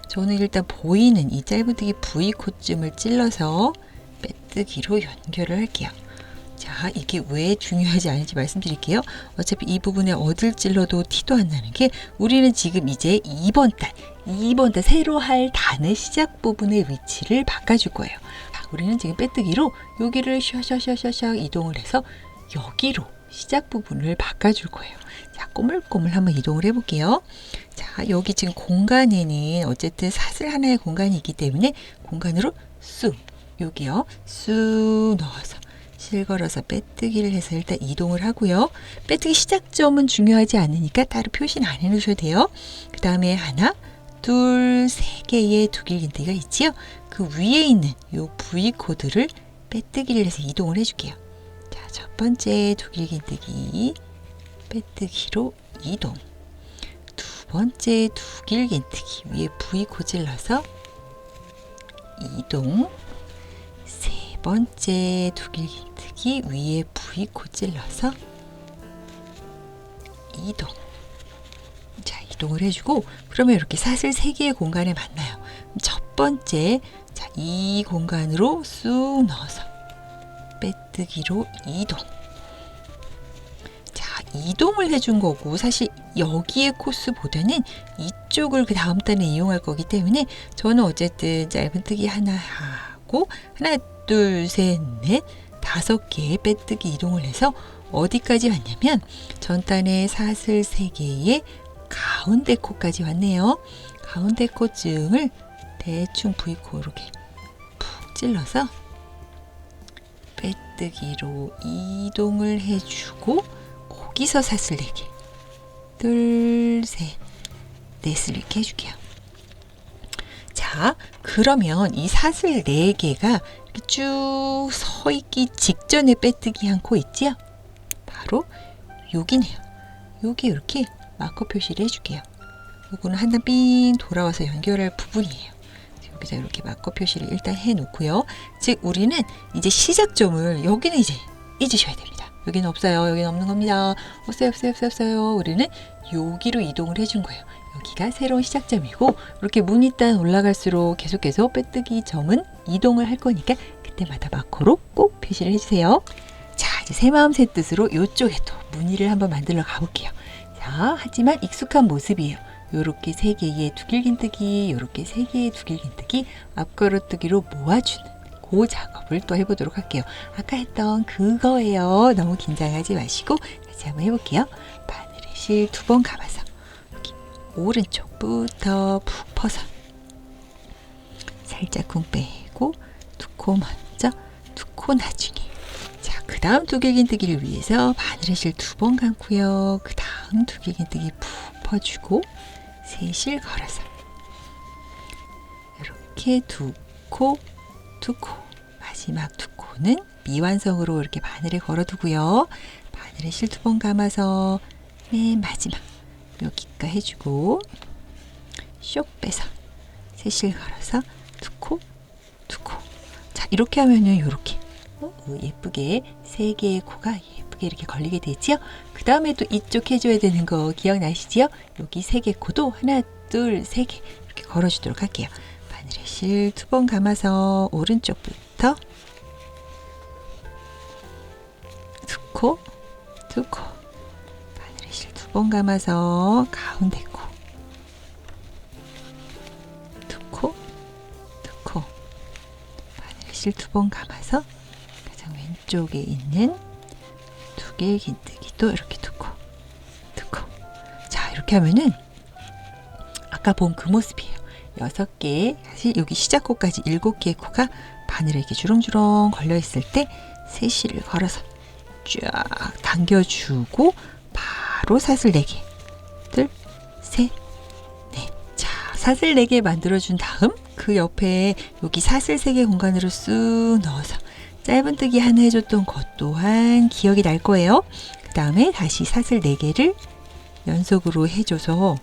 저는 일단 보이는 이 짧은뜨기 V코쯤을 찔러서 빼뜨기로 연결을 할게요. 자, 이게 왜 중요하지 않은지 말씀드릴게요. 어차피 이 부분에 어딜 찔러도 티도 안 나는 게, 우리는 지금 이제 2번 단 새로 할 단의 시작 부분의 위치를 바꿔줄 거예요. 자, 우리는 지금 빼뜨기로 여기를 샤샤샤샤 이동을 해서 여기로 시작 부분을 바꿔줄 거예요. 자, 꼬물꼬물 한번 이동을 해볼게요. 자, 여기 지금 공간에는 어쨌든 사슬 하나의 공간이 있기 때문에 공간으로 쑥, 여기요, 쑥 넣어서 실걸어서 빼뜨기를 해서 일단 이동을 하고요. 빼뜨기 시작점은 중요하지 않으니까 따로 표시는 안 해놓으셔도 돼요. 그 다음에 하나, 둘, 3개의 두길긴뜨기가 있지요. 그 위에 있는 요 V코드를 빼뜨기를 해서 이동을 해줄게요. 자, 첫 번째 두길긴뜨기 빼뜨기로 이동, 두 번째 두길긴뜨기 위에 V코 찔러서 이동, 세 번째 두길긴뜨기 위에 V코 찔러서 이동. 자, 이동을 해주고, 그러면 이렇게 사슬 3개의 공간에 만나요. 첫 번째, 자, 이 공간으로 쑥 넣어서 빼뜨기로 이동. 자, 이동을 해준 거고, 사실 여기의 코스보다는 이쪽을 그 다음 단에 이용할 거기 때문에 저는 어쨌든 짧은뜨기 하나 하고 하나, 둘, 셋, 넷, 5개의 빼뜨기 이동을 해서 어디까지 왔냐면 전단의 사슬 3개의 가운데 코까지 왔네요. 가운데 코쯤을 대충 V코 이렇게 푹 찔러서 빼뜨기로 이동을 해주고, 거기서 사슬 4개, 둘, 셋, 넷을 이렇게 해줄게요. 자, 그러면 이 사슬 4개가 쭉 서 있기 직전에 빼뜨기 한 코 있지요? 바로 여기네요. 여기 이렇게 마커 표시를 해줄게요. 요거는 한 단 삥 돌아와서 연결할 부분이에요. 여기서 이렇게 마커 표시를 일단 해 놓고요. 즉 우리는 이제 시작점을 여기는 이제 잊으셔야 됩니다. 여기는 없어요. 여기는 없는 겁니다. 없어요. 우리는 여기로 이동을 해준 거예요. 여기가 새로운 시작점이고, 이렇게 무늬 단 올라갈수록 계속해서 빼뜨기 점은 이동을 할 거니까 그때마다 마커로 꼭 표시를 해주세요. 자, 이제 새 마음 새 뜻으로 이쪽에 또 무늬를 한번 만들어 가볼게요. 자, 하지만 익숙한 모습이에요. 요렇게 3개의 두길긴뜨기, 요렇게 3개의 두길긴뜨기, 앞걸어뜨기로 모아주는 그 작업을 또 해보도록 할게요. 아까 했던 그거예요. 너무 긴장하지 마시고 다시 한번 해볼게요. 바늘에 실 2번 감아서 여기 오른쪽부터 푹 퍼서 살짝 쿵 빼고 두 코 먼저, 두 코 나중에. 자, 그 다음 두길긴뜨기를 위해서 바늘의 실 2번 감고요. 그 다음 두길긴뜨기 푹 퍼주고 셋을 걸어서 이렇게 두 코, 마지막 두 코는 미완성으로 이렇게 바늘에 걸어두고요. 바늘의 실 2번 감아서 맨 마지막 여기가 해주고 쇽 빼서 셋을 걸어서 두 코. 자, 이렇게 하면은 이렇게 예쁘게 3개의 코가 예쁘게 이렇게 걸리게 되지요. 그 다음에 또 이쪽 해줘야 되는 거 기억나시지요? 여기 3개 코도 하나, 둘, 3개 이렇게 걸어주도록 할게요. 바늘의 실 2번 감아서 오른쪽부터 두 코, 바늘의 실 2번 감아서 가운데 코, 두 코, 바늘의 실 2번 감아서 가장 왼쪽에 있는 두길긴뜨기도 이렇게 두 코. 자, 이렇게 하면은 아까 본 그 모습이에요. 6개, 사실 여기 시작코까지 7개의 코가 바늘에 이렇게 주렁주렁 걸려 있을 때 셋을 걸어서 쫙 당겨주고 바로 사슬 4개, 둘, 셋, 넷. 자, 사슬 4개 만들어준 다음 그 옆에 여기 사슬 3개 공간으로 쑥 넣어서 짧은뜨기 하나 해줬던 것 또한 기억이 날 거예요. 그 다음에 다시 사슬 4개를 연속으로 해줘서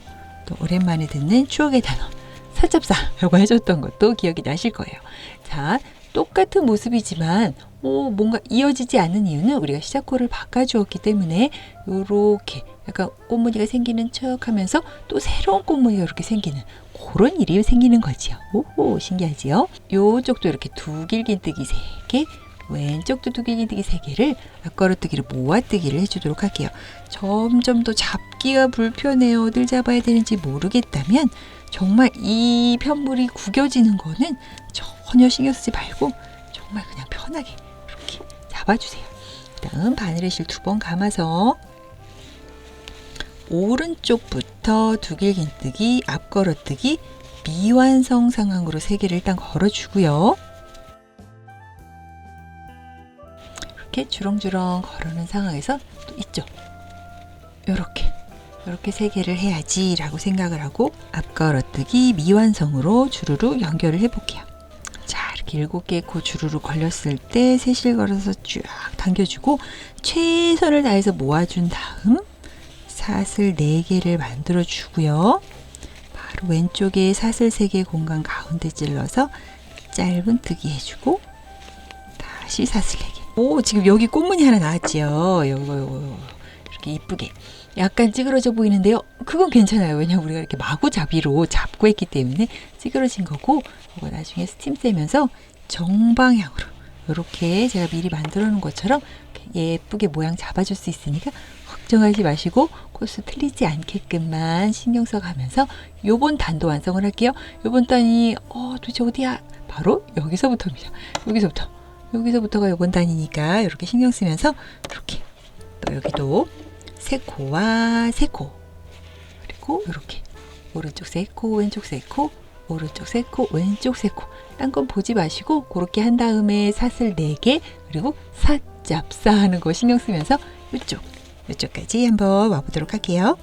또 오랜만에 듣는 추억의 단어 사잡사라고 해줬던 것도 기억이 나실 거예요. 자, 똑같은 모습이지만 뭔가 이어지지 않는 이유는 우리가 시작코를 바꿔주었기 때문에 이렇게 약간 꽃무늬가 생기는 척 하면서 또 새로운 꽃무늬가 이렇게 생기는 그런 일이 생기는 거지요. 오, 신기하지요? 요쪽도 이렇게 두길긴뜨기 3개, 왼쪽도 두길긴뜨기 3개를 앞걸어뜨기를 모아뜨기를 해주도록 할게요. 점점 더 잡기가 불편해요. 어딜 잡아야 되는지 모르겠다면 정말 이 편물이 구겨지는 거는 전혀 신경 쓰지 말고 정말 그냥 편하게 이렇게 잡아주세요. 다음 바늘의 실 2번 감아서 오른쪽부터 두길긴뜨기, 앞걸어뜨기, 미완성 상황으로 3개를 일단 걸어주고요. 이렇게 주렁주렁 걸어놓은 상황에서 또 이쪽 이렇게 3개를 해야지 라고 생각을 하고 앞걸어뜨기 미완성으로 주르륵 연결을 해볼게요. 자, 이렇게 7개의 코 주르륵 걸렸을 때 셋을 걸어서 쫙 당겨주고 최선을 다해서 모아준 다음 사슬 4개를 만들어 주고요. 바로 왼쪽에 사슬 3개 공간 가운데 찔러서 짧은뜨기 해주고 다시 사슬 4개. 오, 지금 여기 꽃무늬 하나 나왔지요. 요거 이렇게 이쁘게 약간 찌그러져 보이는데요. 그건 괜찮아요. 왜냐면 우리가 이렇게 마구잡이로 잡고 했기 때문에 찌그러진 거고, 이거 나중에 스팀 쐬면서 정방향으로 이렇게 제가 미리 만들어 놓은 것처럼 예쁘게 모양 잡아줄 수 있으니까 걱정하지 마시고 코스 틀리지 않게끔만 신경 써가면서 요번 단도 완성을 할게요. 요번 단이 도대체 어디야? 바로 여기서부터입니다. 여기서부터가 요번 단이니까 이렇게 신경 쓰면서 이렇게 또 여기도 3코와 3코, 그리고 이렇게 오른쪽 3코, 왼쪽 3코, 오른쪽 3코, 왼쪽 3코. 딴 건 보지 마시고 그렇게 한 다음에 사슬 4개, 그리고 사잡사 하는 거 신경 쓰면서 이쪽까지 한번 와보도록 할게요.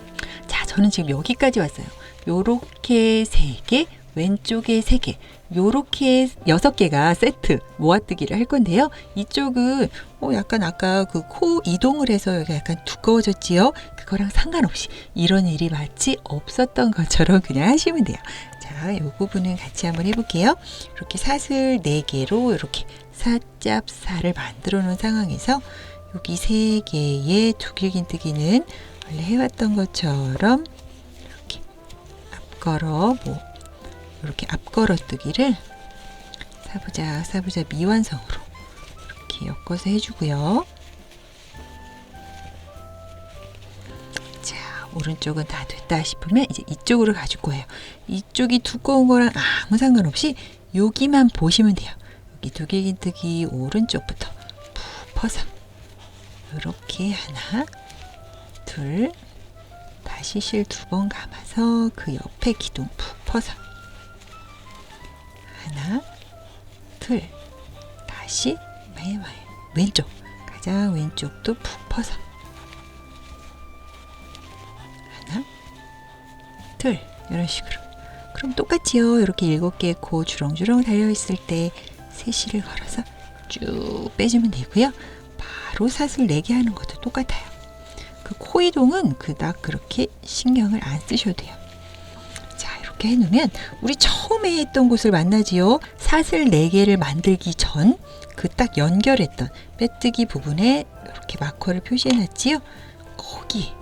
자, 저는 지금 여기까지 왔어요. 요렇게 3개, 왼쪽에 3개, 요렇게 6개가 세트 모아뜨기를 할 건데요. 이쪽은 약간 아까 그 코 이동을 해서 여기가 약간 두꺼워졌지요. 그거랑 상관없이 이런 일이 마치 없었던 것처럼 그냥 하시면 돼요. 자, 이 부분은 같이 한번 해볼게요. 이렇게 사슬 4개로 이렇게 사잡사를 만들어 놓은 상황에서 여기 3개의 두길긴뜨기는 원래 해왔던 것처럼 이렇게 앞걸어 이렇게 앞걸어뜨기를 사부작 미완성으로 이렇게 엮어서 해주고요. 자, 오른쪽은 다 됐다 싶으면 이제 이쪽으로 가줄 거예요. 이쪽이 두꺼운 거랑 아무 상관없이 여기만 보시면 돼요. 여기 두길긴뜨기 오른쪽부터 푹 퍼서 이렇게 하나, 둘, 다시 실 2번 감아서 그 옆에 기둥 푹 퍼서 하나, 둘, 다시 맨 왼쪽, 가장 왼쪽도 푹 퍼서 하나, 둘, 이런 식으로. 그럼 똑같이요. 이렇게 7개의 코 주렁주렁 달려있을 때 세실을 걸어서 쭉 빼주면 되고요. 바로 사슬 4개 하는 것도 똑같아요. 그 코 이동은 그닥 그렇게 신경을 안 쓰셔도 돼요. 자, 이렇게 해놓으면 우리 처음에 했던 곳을 만나지요. 사슬 4개를 만들기 전 그 딱 연결했던 빼뜨기 부분에 이렇게 마커를 표시해놨지요. 거기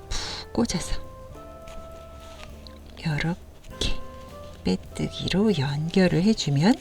푹 꽂아서 이렇게 빼뜨기로 연결을 해주면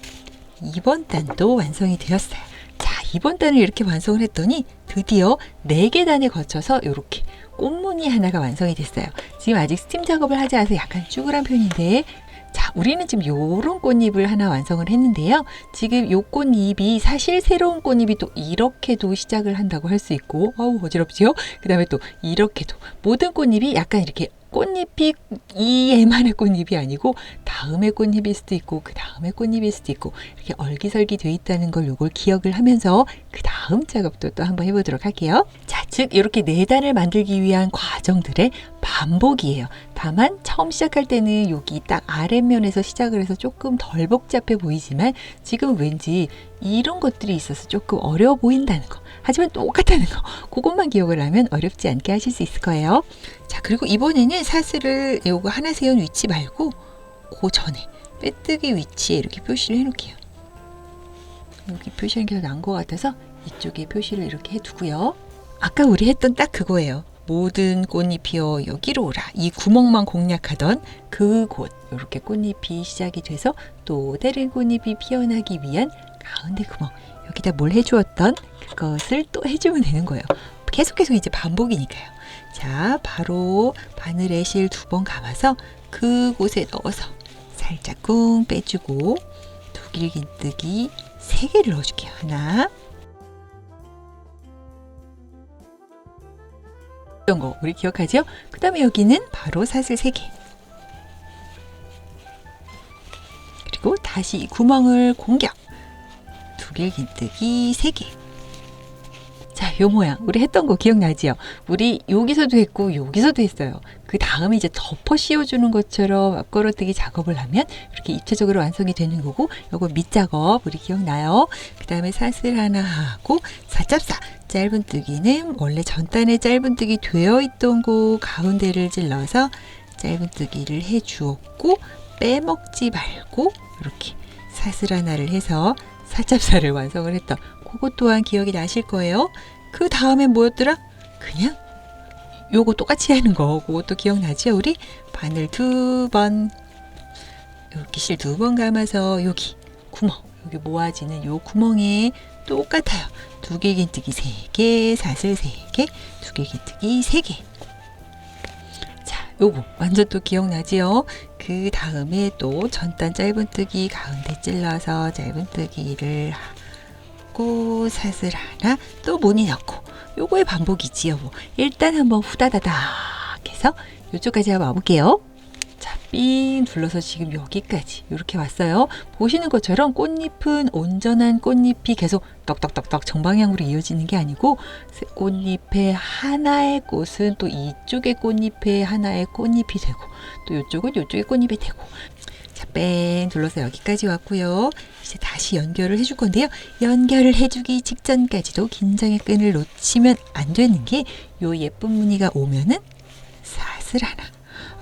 2번 단도 완성이 되었어요. 자, 2번 단을 이렇게 완성을 했더니 드디어 4개 단에 거쳐서 이렇게 꽃무늬 하나가 완성이 됐어요. 지금 아직 스팀 작업을 하지 않아서 약간 쭈그란 편인데, 자, 우리는 지금 요런 꽃잎을 하나 완성을 했는데요. 지금 요 꽃잎이 사실 새로운 꽃잎이 또 이렇게도 시작을 한다고 할 수 있고, 어지럽지요? 그 다음에 또 이렇게도 모든 꽃잎이 약간 이렇게 꽃잎이 이 애만의 꽃잎이 아니고 다음의 꽃잎일 수도 있고 그 다음의 꽃잎일 수도 있고 이렇게 얼기설기 돼 있다는 걸 요걸 기억을 하면서 그 다음 작업도 또 한번 해보도록 할게요. 자, 즉 이렇게 4단을 만들기 위한 과정들의 반복이에요. 다만 처음 시작할 때는 여기 딱 아랫면에서 시작을 해서 조금 덜 복잡해 보이지만 지금 왠지 이런 것들이 있어서 조금 어려워 보인다는 거, 하지만 똑같다는 거, 그것만 기억을 하면 어렵지 않게 하실 수 있을 거예요. 자, 그리고 이번에는 사슬을 요거 하나 세운 위치 말고 그 전에 빼뜨기 위치에 이렇게 표시를 해놓을게요. 여기 표시하는 게 더 나은 것 같아서 이쪽에 표시를 이렇게 해두고요. 아까 우리 했던 딱 그거예요. 모든 꽃잎이여 여기로 오라. 이 구멍만 공략하던 그곳, 이렇게 꽃잎이 시작이 돼서 또 다른 꽃잎이 피어나기 위한 가운데 구멍, 여기다 뭘 해주었던 그것을 또 해주면 되는 거예요. 계속해서 이제 반복이니까요. 자, 바로 바늘에 실 2번 감아서 그곳에 넣어서 살짝 꿍 빼주고 두길긴뜨기 3개를 넣어줄게요. 하나, 이런 거 우리 기억하죠? 그 다음에 여기는 바로 사슬 3개, 그리고 다시 이 구멍을 공격, 두길긴뜨기 3개. 자, 요 모양 우리 했던 거 기억나지요? 우리 여기서도 했고 여기서도 했어요. 그 다음에 이제 덮어 씌워주는 것처럼 앞걸어뜨기 작업을 하면 이렇게 입체적으로 완성이 되는 거고, 요거 밑작업 우리 기억나요? 그 다음에 사슬 하나 하고 사잡사 짧은뜨기는 원래 전단에 짧은뜨기 되어 있던 곳 가운데를 찔러서 짧은뜨기를 해 주었고, 빼먹지 말고 이렇게 사슬 하나를 해서 사잡사를 완성을 했던 그것 또한 기억이 나실 거예요. 그 다음에 뭐였더라? 그냥 요거 똑같이 하는 거, 그것도 기억나죠? 우리 바늘 2번, 이렇게 실 2번 감아서 여기 구멍, 여기 모아지는 요 구멍에 똑같아요. 두길긴뜨기 3개, 사슬 3개, 두길긴뜨기 3개. 자, 요거 완전 또 기억나지요? 그 다음에 또 전단 짧은뜨기 가운데 찔러서 짧은뜨기를 하고 사슬 하나 또 무늬 넣고, 요거의 반복이지요. 일단 한번 후다다닥 해서 요쪽까지 한번 와볼게요. 자, 삥 둘러서 지금 여기까지 이렇게 왔어요. 보시는 것처럼 꽃잎은 온전한 꽃잎이 계속 떡떡떡떡 정방향으로 이어지는 게 아니고, 꽃잎의 하나의 꽃은 또 이쪽의 꽃잎의 하나의 꽃잎이 되고, 또 이쪽은 이쪽의 꽃잎이 되고. 자, 뺑 둘러서 여기까지 왔고요. 이제 다시 연결을 해줄 건데요. 연결을 해주기 직전까지도 긴장의 끈을 놓치면 안 되는 게, 요 예쁜 무늬가 오면은 사슬 하나.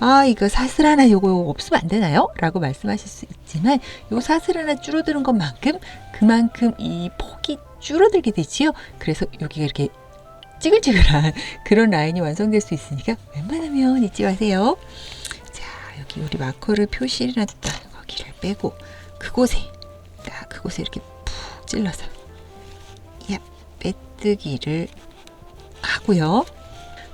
아, 이거 사슬 하나 요거 없으면 안 되나요? 라고 말씀하실 수 있지만, 요 사슬 하나 줄어드는 것만큼 그만큼 이 폭이 줄어들게 되지요. 그래서 여기가 이렇게 찌글찌글한 그런 라인이 완성될 수 있으니까 웬만하면 잊지 마세요. 자, 여기 우리 마커를 표시를 놨던 거기를 빼고 그곳에 딱 그곳에 이렇게 푹 찔러서 빼뜨기를 하고요.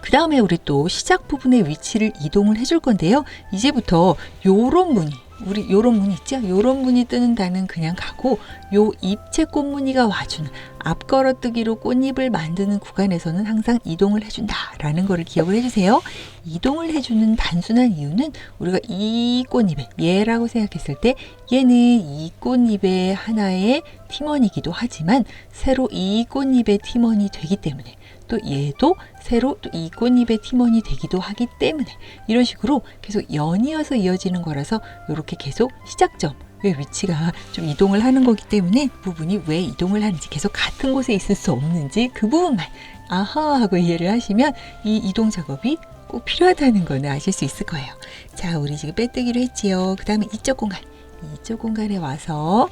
그 다음에 우리 또 시작 부분의 위치를 이동을 해줄 건데요. 이제부터 요런 무늬, 우리 요런 무늬 있죠? 요런 무늬 뜨는 단은 그냥 가고, 요 입체 꽃무늬가 와주는 앞걸어뜨기로 꽃잎을 만드는 구간에서는 항상 이동을 해준다라는 거를 기억을 해주세요. 이동을 해주는 단순한 이유는 우리가 이 꽃잎에 얘라고 생각했을 때 얘는 이 꽃잎의 하나의 팀원이기도 하지만 새로 이 꽃잎의 팀원이 되기 때문에 또 얘도 새로 또 이 꽃잎의 팀원이 되기도 하기 때문에 이런 식으로 계속 연이어서 이어지는 거라서 이렇게 계속 시작점 왜 위치가 좀 이동을 하는 거기 때문에 부분이 왜 이동을 하는지 계속 같은 곳에 있을 수 없는지 그 부분만 아하 하고 이해를 하시면 이 이동 작업이 꼭 필요하다는 거는 아실 수 있을 거예요. 자, 우리 지금 빼뜨기로 했지요. 그 다음에 이쪽 공간에 와서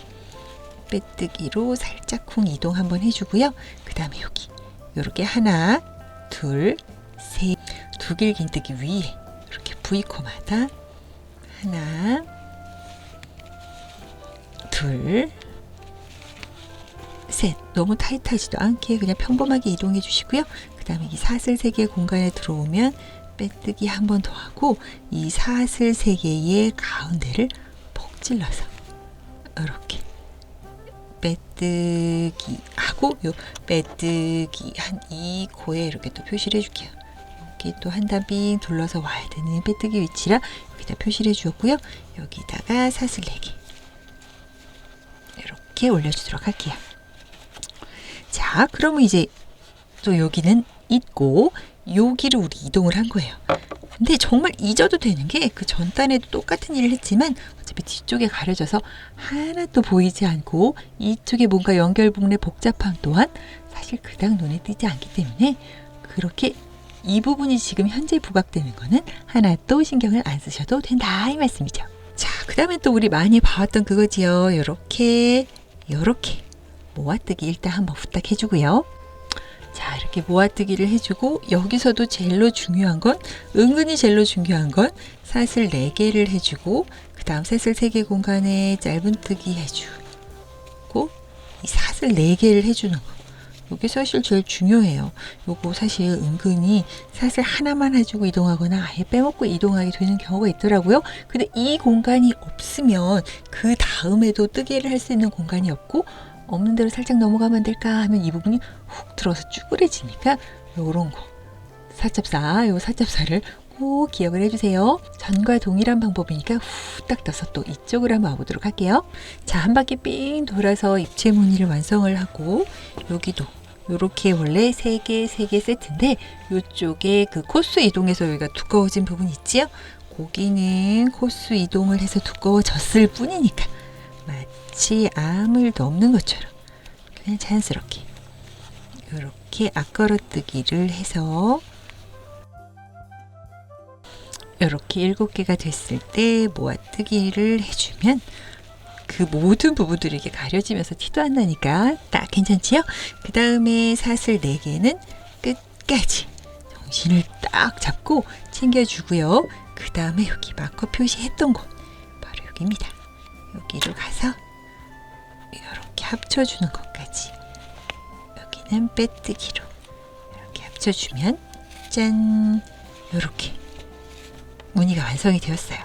빼뜨기로 살짝 쿵 이동 한번 해주고요. 그 다음에 여기 이렇게 하나, 둘, 셋, 두 길 긴뜨기 위에 이렇게 V코마다 하나, 둘, 셋. 너무 타이트하지도 않게 그냥 평범하게 이동해 주시고요. 그 다음에 이 사슬 3개 공간에 들어오면 빼뜨기 한 번 더 하고 이 사슬 3개의 가운데를 폭 찔러서 이렇게 빼뜨기 하고 요 빼뜨기 한 이 코에 이렇게 또 표시를 해줄게요. 여기 또 한 단 빙 둘러서 와야 되는 빼뜨기 위치라 여기다 표시를 해주었고요. 여기다가 사슬 4개 이렇게 올려주도록 할게요. 자, 그러면 이제 또 여기는 있고 여기를 우리 이동을 한 거예요. 근데 정말 잊어도 되는 게 그 전단에도 똑같은 일을 했지만 어차피 뒤쪽에 가려져서 하나도 보이지 않고 이쪽에 뭔가 연결부분의 복잡함 또한 사실 그닥 눈에 띄지 않기 때문에 그렇게 이 부분이 지금 현재 부각되는 거는 하나도 신경을 안 쓰셔도 된다 이 말씀이죠. 자, 그 다음에 또 우리 많이 봐왔던 그거지요. 요렇게 모아뜨기 일단 한번 부탁해 주고요. 자, 이렇게 모아뜨기를 해주고 여기서도 제일로 중요한 건 은근히 제일로 중요한 건 사슬 4개를 해주고 그 다음 사슬 3개 공간에 짧은뜨기 해주고 이 사슬 4개를 해주는 거 이게 사실 제일 중요해요. 요거 사실 은근히 사슬 하나만 해주고 이동하거나 아예 빼먹고 이동하게 되는 경우가 있더라고요. 근데 이 공간이 없으면 그 다음에도 뜨개를 할 수 있는 공간이 없고 없는 대로 살짝 넘어가면 될까 하면 이 부분이 훅 들어서 쭈그레지니까 요런 거 요 사tap사를 꼭 기억을 해주세요. 전과 동일한 방법이니까 후딱 떠서 또 이쪽으로 한번 와보도록 할게요. 자, 한 바퀴 삥 돌아서 입체 무늬를 완성을 하고 여기도 요렇게 원래 3개 세트인데 요쪽에 그 코스 이동해서 여기가 두꺼워진 부분 있지요? 거기는 코스 이동을 해서 두꺼워졌을 뿐이니까 마치 아무 일도 없는 것처럼 그냥 자연스럽게 이렇게 앞걸어뜨기를 해서 이렇게 7개가 됐을 때 모아뜨기를 해주면 그 모든 부분들이 이렇게 가려지면서 티도 안 나니까 딱 괜찮지요? 그 다음에 사슬 4개는 끝까지 정신을 딱 잡고 챙겨주고요. 그 다음에 여기 마커 표시했던 곳 바로 여기입니다. 여기로 가서 이렇게 합쳐주는 것까지 여기는 빼뜨기로 이렇게 합쳐주면 짠 이렇게 무늬가 완성이 되었어요.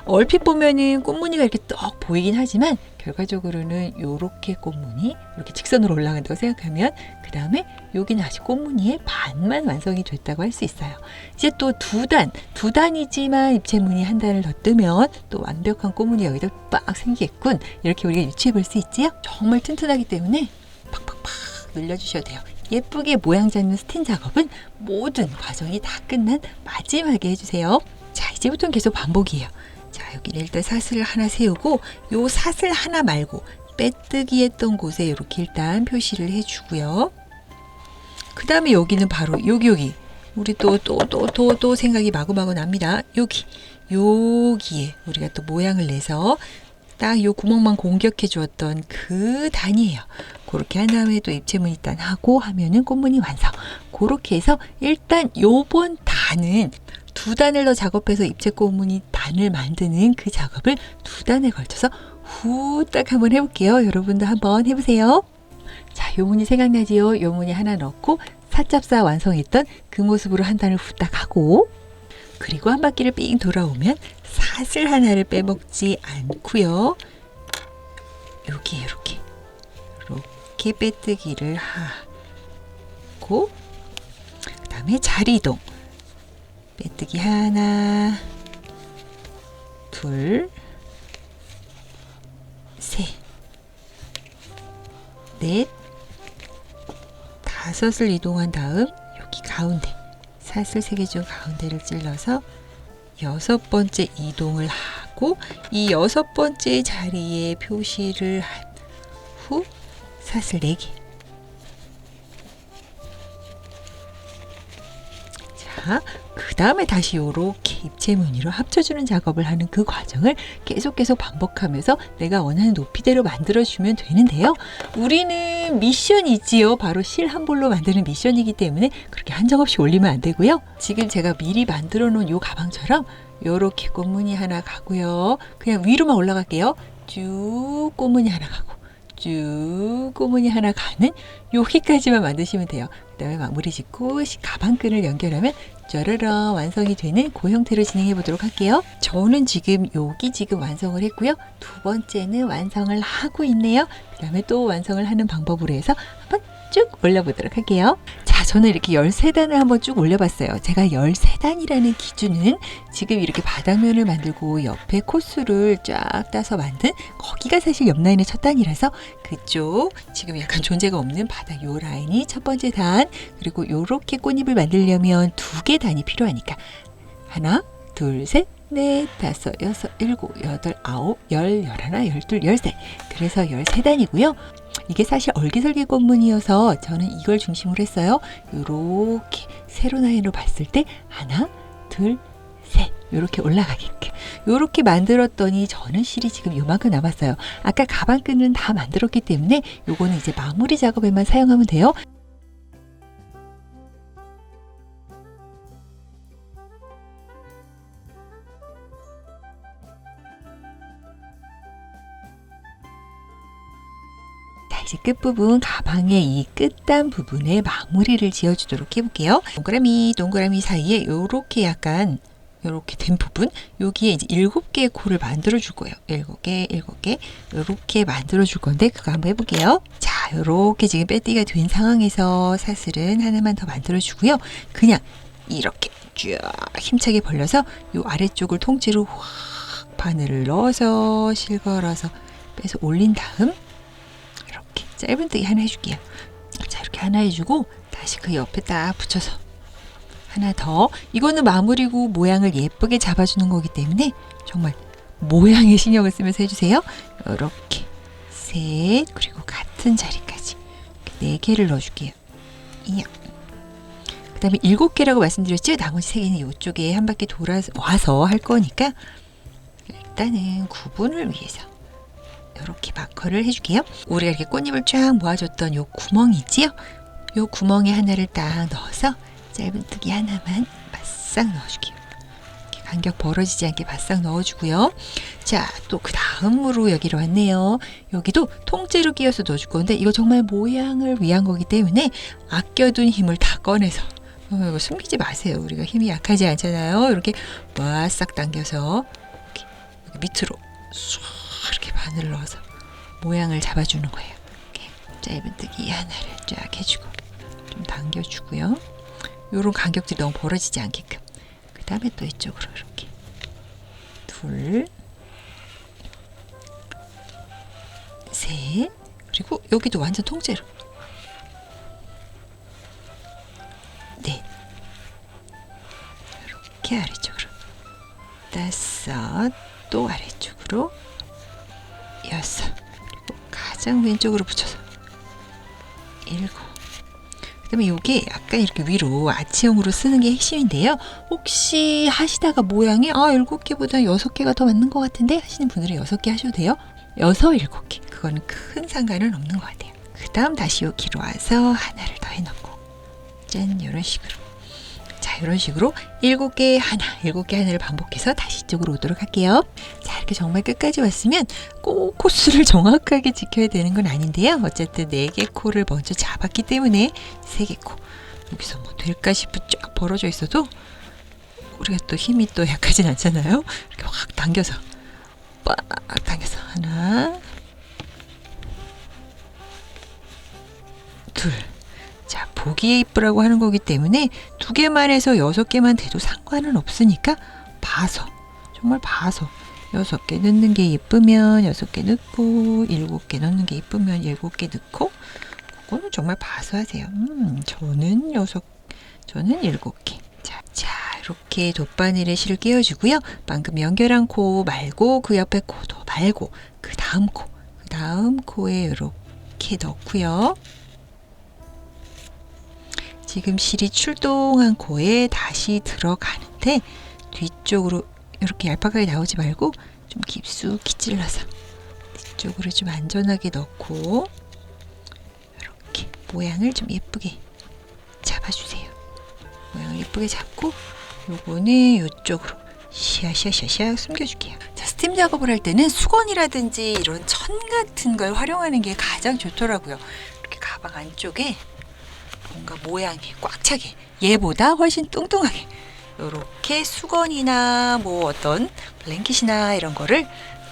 얼핏 보면은 꽃무늬가 이렇게 떡 보이긴 하지만 결과적으로는 이렇게 꽃무늬 이렇게 직선으로 올라간다고 생각하면 그 다음에 여기는 아직 꽃무늬의 반만 완성이 됐다고 할 수 있어요. 이제 또 두 단이지만 입체 무늬 한 단을 더 뜨면 또 완벽한 꽃무늬가 여기다 빡 생기겠군. 이렇게 우리가 유추해 볼 수 있지요. 정말 튼튼하기 때문에 팍팍팍 늘려주셔도 돼요. 예쁘게 모양 잡는 스텐 작업은 모든 과정이 다 끝난 마지막에 해주세요. 자, 이제부터는 계속 반복이에요. 자, 여기는 일단 사슬을 하나 세우고 요 사슬 하나 말고 빼뜨기 했던 곳에 이렇게 일단 표시를 해주고요. 그 다음에 여기는 바로 여기 우리 또 생각이 마구마구 납니다. 여기에 우리가 또 모양을 내서 딱 요 구멍만 공격해 주었던 그 단이에요. 그렇게 한 다음에 또 입체무늬 단 하고 하면은 꽃무늬 완성. 그렇게 해서 일단 요번 단은 2단을 더 작업해서 입체 꽃무늬 단을 만드는 그 작업을 2단에 걸쳐서 후딱 한번 해볼게요. 여러분도 한번 해보세요. 자, 요 무늬 생각나지요? 요 무늬 하나 넣고 사tap사 완성했던 그 모습으로 한 단을 후딱 하고 그리고 한 바퀴를 삥 돌아오면 사슬 하나를 빼먹지 않고요. 여기 이렇게 이렇게 빼뜨기를 하고, 그 다음에 자리 이동. 빼뜨기 하나, 둘, 셋, 넷, 다섯을 이동한 다음 여기 가운데 사슬 3개 중 가운데를 찔러서 6번째 이동을 하고, 이 6번째 자리에 표시를 한 후 사슬 4개. 자, 그 다음에 다시 요렇게 입체 무늬로 합쳐주는 작업을 하는 그 과정을 계속 반복하면서 내가 원하는 높이대로 만들어주면 되는데요. 우리는 미션이지요. 바로 실 한 볼로 만드는 미션이기 때문에 그렇게 한정없이 올리면 안 되고요. 지금 제가 미리 만들어 놓은 요 가방처럼 요렇게 꽃무늬 하나 가고요. 그냥 위로만 올라갈게요. 쭉 꽃무늬 하나 가고, 쭉 꽃무늬 하나 가는 여기까지만 만드시면 돼요. 그 다음에 마무리 짓고 가방끈을 연결하면 짜라라 완성이 되는 그 형태로 진행해 보도록 할게요. 저는 지금 여기 완성을 했고요. 두 번째는 완성을 하고 있네요. 그 다음에 또 완성을 하는 방법으로 해서 한번 쭉 올려보도록 할게요. 자, 저는 이렇게 13단을 한번 쭉 올려봤어요. 제가 13단이라는 기준은 지금 이렇게 바닥면을 만들고 옆에 코스를 쫙 따서 만든 거기가 사실 옆 라인의 첫 단이라서 그쪽 지금 약간 존재가 없는 바닥 요 라인이 첫 번째 단, 그리고 요렇게 꽃잎을 만들려면 2개 단이 필요하니까 하나, 둘, 셋, 넷, 다섯, 여섯, 일곱, 여덟, 아홉, 열, 열하나, 열둘, 열셋. 그래서 13단이고요. 이게 사실 얼기설기 꽃무늬여서 저는 이걸 중심으로 했어요. 요렇게 세로 라인으로 봤을 때 하나, 둘, 셋 요렇게 올라가게끔 요렇게 만들었더니 저는 실이 지금 요만큼 남았어요. 아까 가방끈은 다 만들었기 때문에 요거는 이제 마무리 작업에만 사용하면 돼요. 이제 끝부분 가방의 이 끝단 부분에 마무리를 지어주도록 해볼게요. 동그라미 사이에 요렇게 약간 요렇게 된 부분, 여기에 이제 7개의 코를 만들어 줄 거예요. 7개 요렇게 만들어 줄 건데 그거 한번 해볼게요. 자, 요렇게 지금 빼띠가 된 상황에서 사슬은 하나만 더 만들어 주고요. 그냥 이렇게 쭉 힘차게 벌려서 요 아래쪽을 통째로 확 바늘을 넣어서 실걸어서 빼서 올린 다음 짧은뜨기 하나 해줄게요. 자, 이렇게 하나 해주고 다시 그 옆에 딱 붙여서 하나 더. 이거는 마무리고 모양을 예쁘게 잡아주는 거기 때문에 정말 모양에 신경을 쓰면서 해주세요. 이렇게 셋, 그리고 같은 자리까지 4개를 넣어줄게요. 그 다음에 7개라고 말씀드렸죠? 나머지 3개는 이쪽에 한 바퀴 돌아서 와서 할 거니까 일단은 구분을 위해서 이렇게 마커를 해줄게요. 우리가 이렇게 꽃잎을 쫙 모아줬던 요 구멍이 있지요? 요 구멍에 하나를 딱 넣어서 짧은뜨기 하나만 바싹 넣어줄게요. 이렇게 간격 벌어지지 않게 바싹 넣어주고요. 자, 또 그 다음으로 여기로 왔네요. 여기도 통째로 끼워서 넣어줄 건데 이거 정말 모양을 위한 거기 때문에 아껴둔 힘을 다 꺼내서 이거 숨기지 마세요. 우리가 힘이 약하지 않잖아요. 이렇게 와싹 당겨서 이렇게 밑으로 쑥 이렇게 바늘을 넣어서 모양을 잡아주는 거예요. 이렇게 짧은뜨기 하나를 쫙 해주고 좀 당겨주고요. 요런 간격들이 너무 벌어지지 않게끔. 그 다음에 또 이쪽으로 이렇게 둘, 셋, 그리고 여기도 완전 통째로 넷, 이렇게 아래쪽으로 다섯, 또 아래쪽으로 여섯, 그리고 가장 왼쪽으로 붙여서 일곱. 그 다음에 이게 약간 이렇게 위로 아치형으로 쓰는 게 핵심인데요. 혹시 하시다가 모양이 7개보다 6개가 더 맞는 것 같은데 하시는 분들은 6개 하셔도 돼요. 6, 7개. 그거는 큰 상관은 없는 것 같아요. 그 다음 다시 여기로 와서 하나를 더 해놓고 짠, 이런 식으로. 자, 이런 식으로 7개 하나를 반복해서 다시 이쪽으로 오도록 할게요. 자, 이렇게 정말 끝까지 왔으면 꼭 코스를 정확하게 지켜야 되는 건 아닌데요. 어쨌든 4개 코를 먼저 잡았기 때문에 3개 코. 여기서 뭐 될까 싶어 쫙 벌어져 있어도 우리가 또 힘이 또 약하진 않잖아요. 이렇게 확 당겨서 빡 당겨서 하나, 둘. 자, 보기에 이쁘라고 하는 거기 때문에 2개만 해서 6개만 돼도 상관은 없으니까 봐서, 정말 봐서 6개 넣는 게 예쁘면 6개 넣고 7개 넣는 게 예쁘면 7개 넣고 그거는 정말 봐서 하세요. 저는 7개. 자, 이렇게 돗바늘에 실을 끼워주고요. 방금 연결한 코 말고 그 옆에 코도 말고 그 다음 코에 이렇게 넣고요. 지금 실이 출동한 코에 다시 들어가는데 뒤쪽으로 이렇게 얄팍하게 나오지 말고 좀 깊숙이 찔러서 뒤쪽으로 좀 안전하게 넣고 이렇게 모양을 좀 예쁘게 잡아주세요. 모양을 예쁘게 잡고 요거는 이쪽으로 샤샤샤샤 숨겨줄게요. 자, 스팀 작업을 할 때는 수건이라든지 이런 천 같은 걸 활용하는 게 가장 좋더라고요. 이렇게 가방 안쪽에 뭔가 모양이 꽉 차게, 얘보다 훨씬 뚱뚱하게 이렇게 수건이나 뭐 어떤 블랭킷이나 이런 거를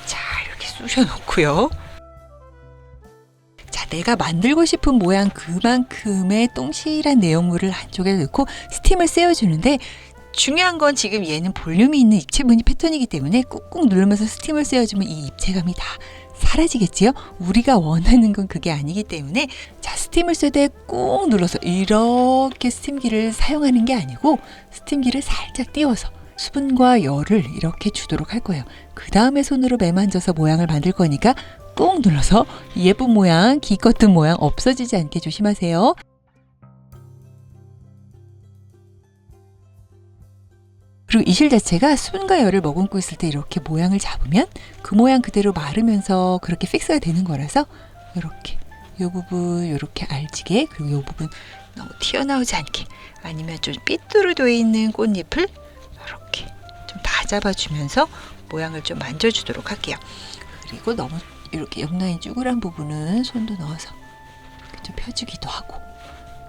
잘 이렇게 쑤셔 놓고요. 자, 내가 만들고 싶은 모양 그만큼의 똥실한 내용물을 한쪽에 넣고 스팀을 쐬어주는데 중요한 건 지금 얘는 볼륨이 있는 입체 무늬 패턴이기 때문에 꾹꾹 누르면서 스팀을 쐬어주면 이 입체감이 다 사라지겠지요? 우리가 원하는 건 그게 아니기 때문에 자, 스팀을 쐴 때 꾹 눌러서 이렇게 스팀기를 사용하는 게 아니고 스팀기를 살짝 띄워서 수분과 열을 이렇게 주도록 할 거예요. 그 다음에 손으로 매만져서 모양을 만들 거니까 꾹 눌러서 예쁜 모양, 기껏든 모양 없어지지 않게 조심하세요. 그리고 이 실 자체가 수분과 열을 머금고 있을 때 이렇게 모양을 잡으면 그 모양 그대로 마르면서 그렇게 픽스가 되는 거라서 이렇게 이 부분 이렇게 알지게, 그리고 이 부분 너무 튀어나오지 않게, 아니면 좀 삐뚤어져 있는 꽃잎을 이렇게 좀 다 잡아주면서 모양을 좀 만져주도록 할게요. 그리고 너무 이렇게 옆라인 쭈그란 부분은 손도 넣어서 좀 펴주기도 하고,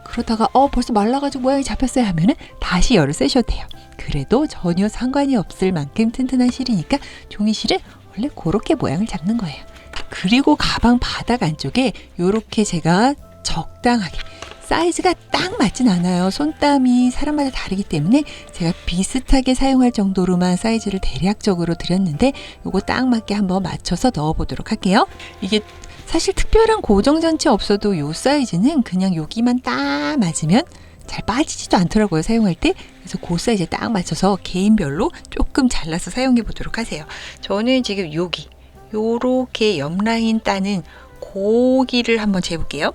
그러다가 벌써 말라가지고 모양이 잡혔어요 하면은 다시 열을 쐬셔도 돼요. 그래도 전혀 상관이 없을 만큼 튼튼한 실이니까 종이실을 원래 그렇게 모양을 잡는 거예요. 그리고 가방 바닥 안쪽에 이렇게 제가 적당하게, 사이즈가 딱 맞진 않아요. 손땀이 사람마다 다르기 때문에 제가 비슷하게 사용할 정도로만 사이즈를 대략적으로 드렸는데 요거 딱 맞게 한번 맞춰서 넣어 보도록 할게요. 이게 사실 특별한 고정 장치 없어도 요 사이즈는 그냥 여기만 딱 맞으면 잘 빠지지도 않더라고요, 사용할 때. 그래서 그 사이즈에 딱 맞춰서 개인별로 조금 잘라서 사용해 보도록 하세요. 저는 지금 여기 요렇게 옆라인 따는 고기를 한번 재볼게요.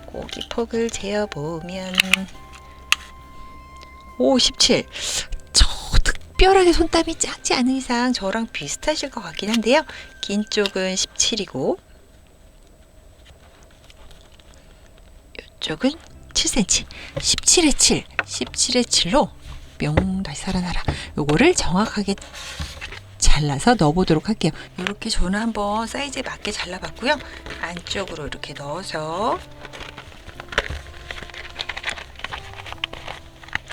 고기 폭을 재어보면 17. 저 특별하게 손땀이 작지 않은 이상 저랑 비슷하실 것 같긴 한데요. 긴 쪽은 17이고 이쪽은 7cm, 17에 7, 17에 7로 뿅 다시 살아나라. 요거를 정확하게 잘라서 넣어보도록 할게요. 이렇게 저는 한번 사이즈에 맞게 잘라봤고요. 안쪽으로 이렇게 넣어서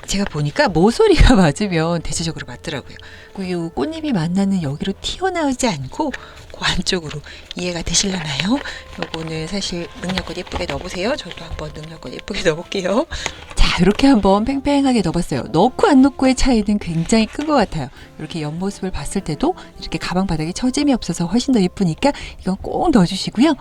제가 보니까 모서리가 맞으면 대체적으로 맞더라고요. 이 꽃잎이 만나는 여기로 튀어나오지 않고 그 안쪽으로 이해가 되시려나요? 요거는 사실 능력껏 예쁘게 넣어보세요. 저도 한번 능력껏 예쁘게 넣어볼게요. 자, 이렇게 한번 팽팽하게 넣어봤어요. 넣고 안 넣고의 차이는 굉장히 큰 것 같아요. 이렇게 옆모습을 봤을 때도 이렇게 가방 바닥에 처짐이 없어서 훨씬 더 예쁘니까 이건 꼭 넣어주시고요.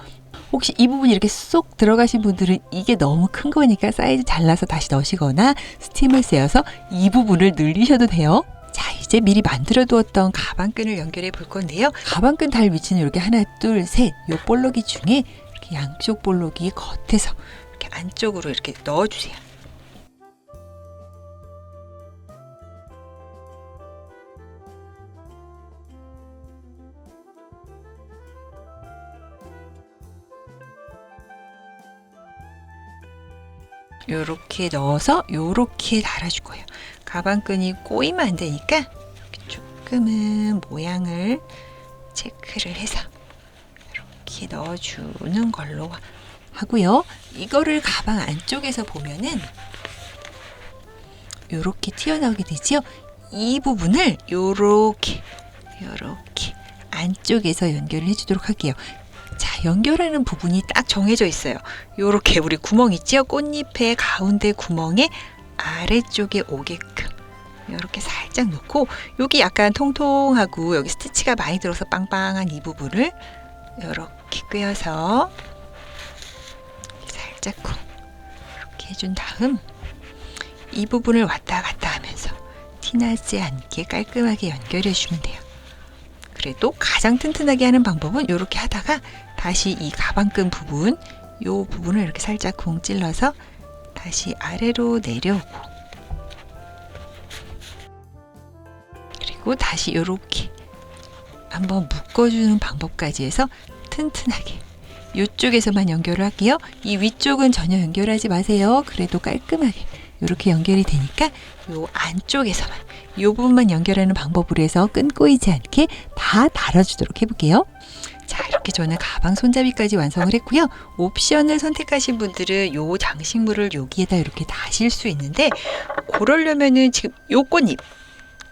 혹시 이 부분이 이렇게 쏙 들어가신 분들은 이게 너무 큰 거니까 사이즈 잘라서 다시 넣으시거나 스팀을 쐬어서 이 부분을 늘리셔도 돼요. 자, 이제 미리 만들어 두었던 가방끈을 연결해 볼 건데요. 가방끈 달 위치는 이렇게 하나, 둘, 셋, 요 볼록이 중에 이렇게 양쪽 볼록이 겉에서 이렇게 안쪽으로 이렇게 넣어주세요. 요렇게 넣어서 요렇게 달아줄 거예요. 가방끈이 꼬이면 안 되니까 이렇게 조금은 모양을 체크를 해서 이렇게 넣어주는 걸로 하고요. 이거를 가방 안쪽에서 보면은 요렇게 튀어나오게 되죠. 이 부분을 요렇게 안쪽에서 연결을 해주도록 할게요. 자, 연결하는 부분이 딱 정해져 있어요. 요렇게 우리 구멍 있죠? 꽃잎의 가운데 구멍에 아래쪽에 오게끔 이렇게 살짝 놓고, 여기 약간 통통하고 여기 스티치가 많이 들어서 빵빵한 이 부분을 이렇게 꿰어서 살짝 이렇게 해준 다음, 이 부분을 왔다 갔다 하면서 티나지 않게 깔끔하게 연결해 주면 돼요. 그래도 가장 튼튼하게 하는 방법은 이렇게 하다가 다시 이 가방끈 부분, 요 부분을 이렇게 살짝 쿵 찔러서 다시 아래로 내려오고, 그리고 다시 이렇게 한번 묶어주는 방법까지 해서 튼튼하게 이쪽에서만 연결을 할게요. 이 위쪽은 전혀 연결하지 마세요. 그래도 깔끔하게 이렇게 연결이 되니까 요 안쪽에서만, 요 부분만 연결하는 방법으로 해서 끈 꼬이지 않게 다 달아주도록 해볼게요. 자, 이렇게 저는 가방 손잡이까지 완성을 했고요. 옵션을 선택하신 분들은 요 장식물을 여기에다 이렇게 다실 수 있는데, 그러려면은 지금 요 꽃잎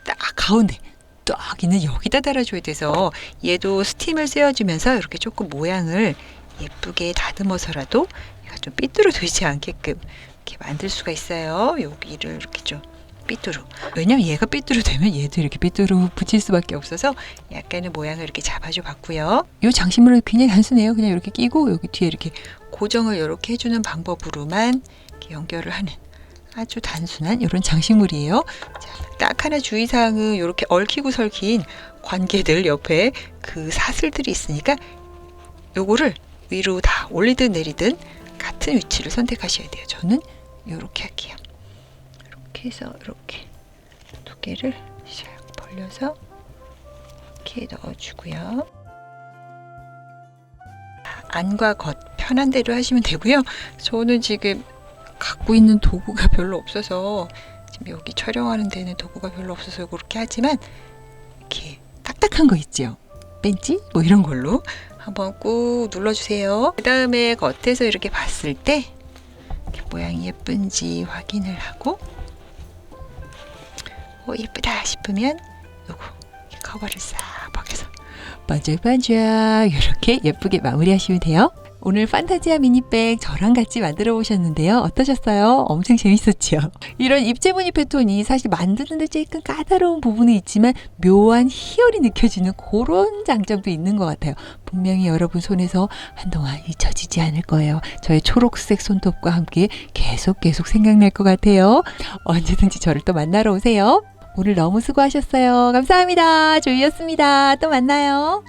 딱 가운데 딱 있는 여기다 달아줘야 돼서, 얘도 스팀을 쐬어주면서 이렇게 조금 모양을 예쁘게 다듬어서라도 얘가 좀 삐뚤어지지 않게끔 이렇게 만들 수가 있어요. 여기를 이렇게 좀 삐뚤어. 왜냐면 얘가 삐뚤어 되면 얘도 이렇게 삐뚤어 붙일 수밖에 없어서 약간의 모양을 이렇게 잡아줘 봤고요. 이 장식물은 굉장히 단순해요. 그냥 이렇게 끼고 여기 뒤에 이렇게 고정을 이렇게 해주는 방법으로만 이렇게 연결을 하는 아주 단순한 이런 장식물이에요. 자, 딱 하나 주의사항은 이렇게 얽히고 설킨 관계들 옆에 그 사슬들이 있으니까 요거를 위로 다 올리든 내리든 같은 위치를 선택하셔야 돼요. 저는 이렇게 할게요. 이렇게 해서 이렇게 두 개를 샥 벌려서 이렇게 넣어주고요. 안과 겉 편한 대로 하시면 되고요. 저는 지금 갖고 있는 도구가 별로 없어서, 지금 여기 촬영하는 데는 도구가 별로 없어서 그렇게 하지만, 이렇게 딱딱한 거 있죠? 벤치? 뭐 이런 걸로 한번 꾹 눌러주세요. 그 다음에 겉에서 이렇게 봤을 때 이렇게 모양이 예쁜지 확인을 하고, 예쁘다 싶으면 요거 커버를 싹 벗겨서 반짝반짝 이렇게 예쁘게 마무리하시면 돼요. 오늘 판타지아 미니백 저랑 같이 만들어 보셨는데요. 어떠셨어요? 엄청 재밌었죠? 이런 입체무늬 패턴이 사실 만드는데 조금 까다로운 부분은 있지만 묘한 희열이 느껴지는 그런 장점도 있는 것 같아요. 분명히 여러분 손에서 한동안 잊혀지지 않을 거예요. 저의 초록색 손톱과 함께 계속 생각날 것 같아요. 언제든지 저를 또 만나러 오세요. 오늘 너무 수고하셨어요. 감사합니다. 조이였습니다. 또 만나요.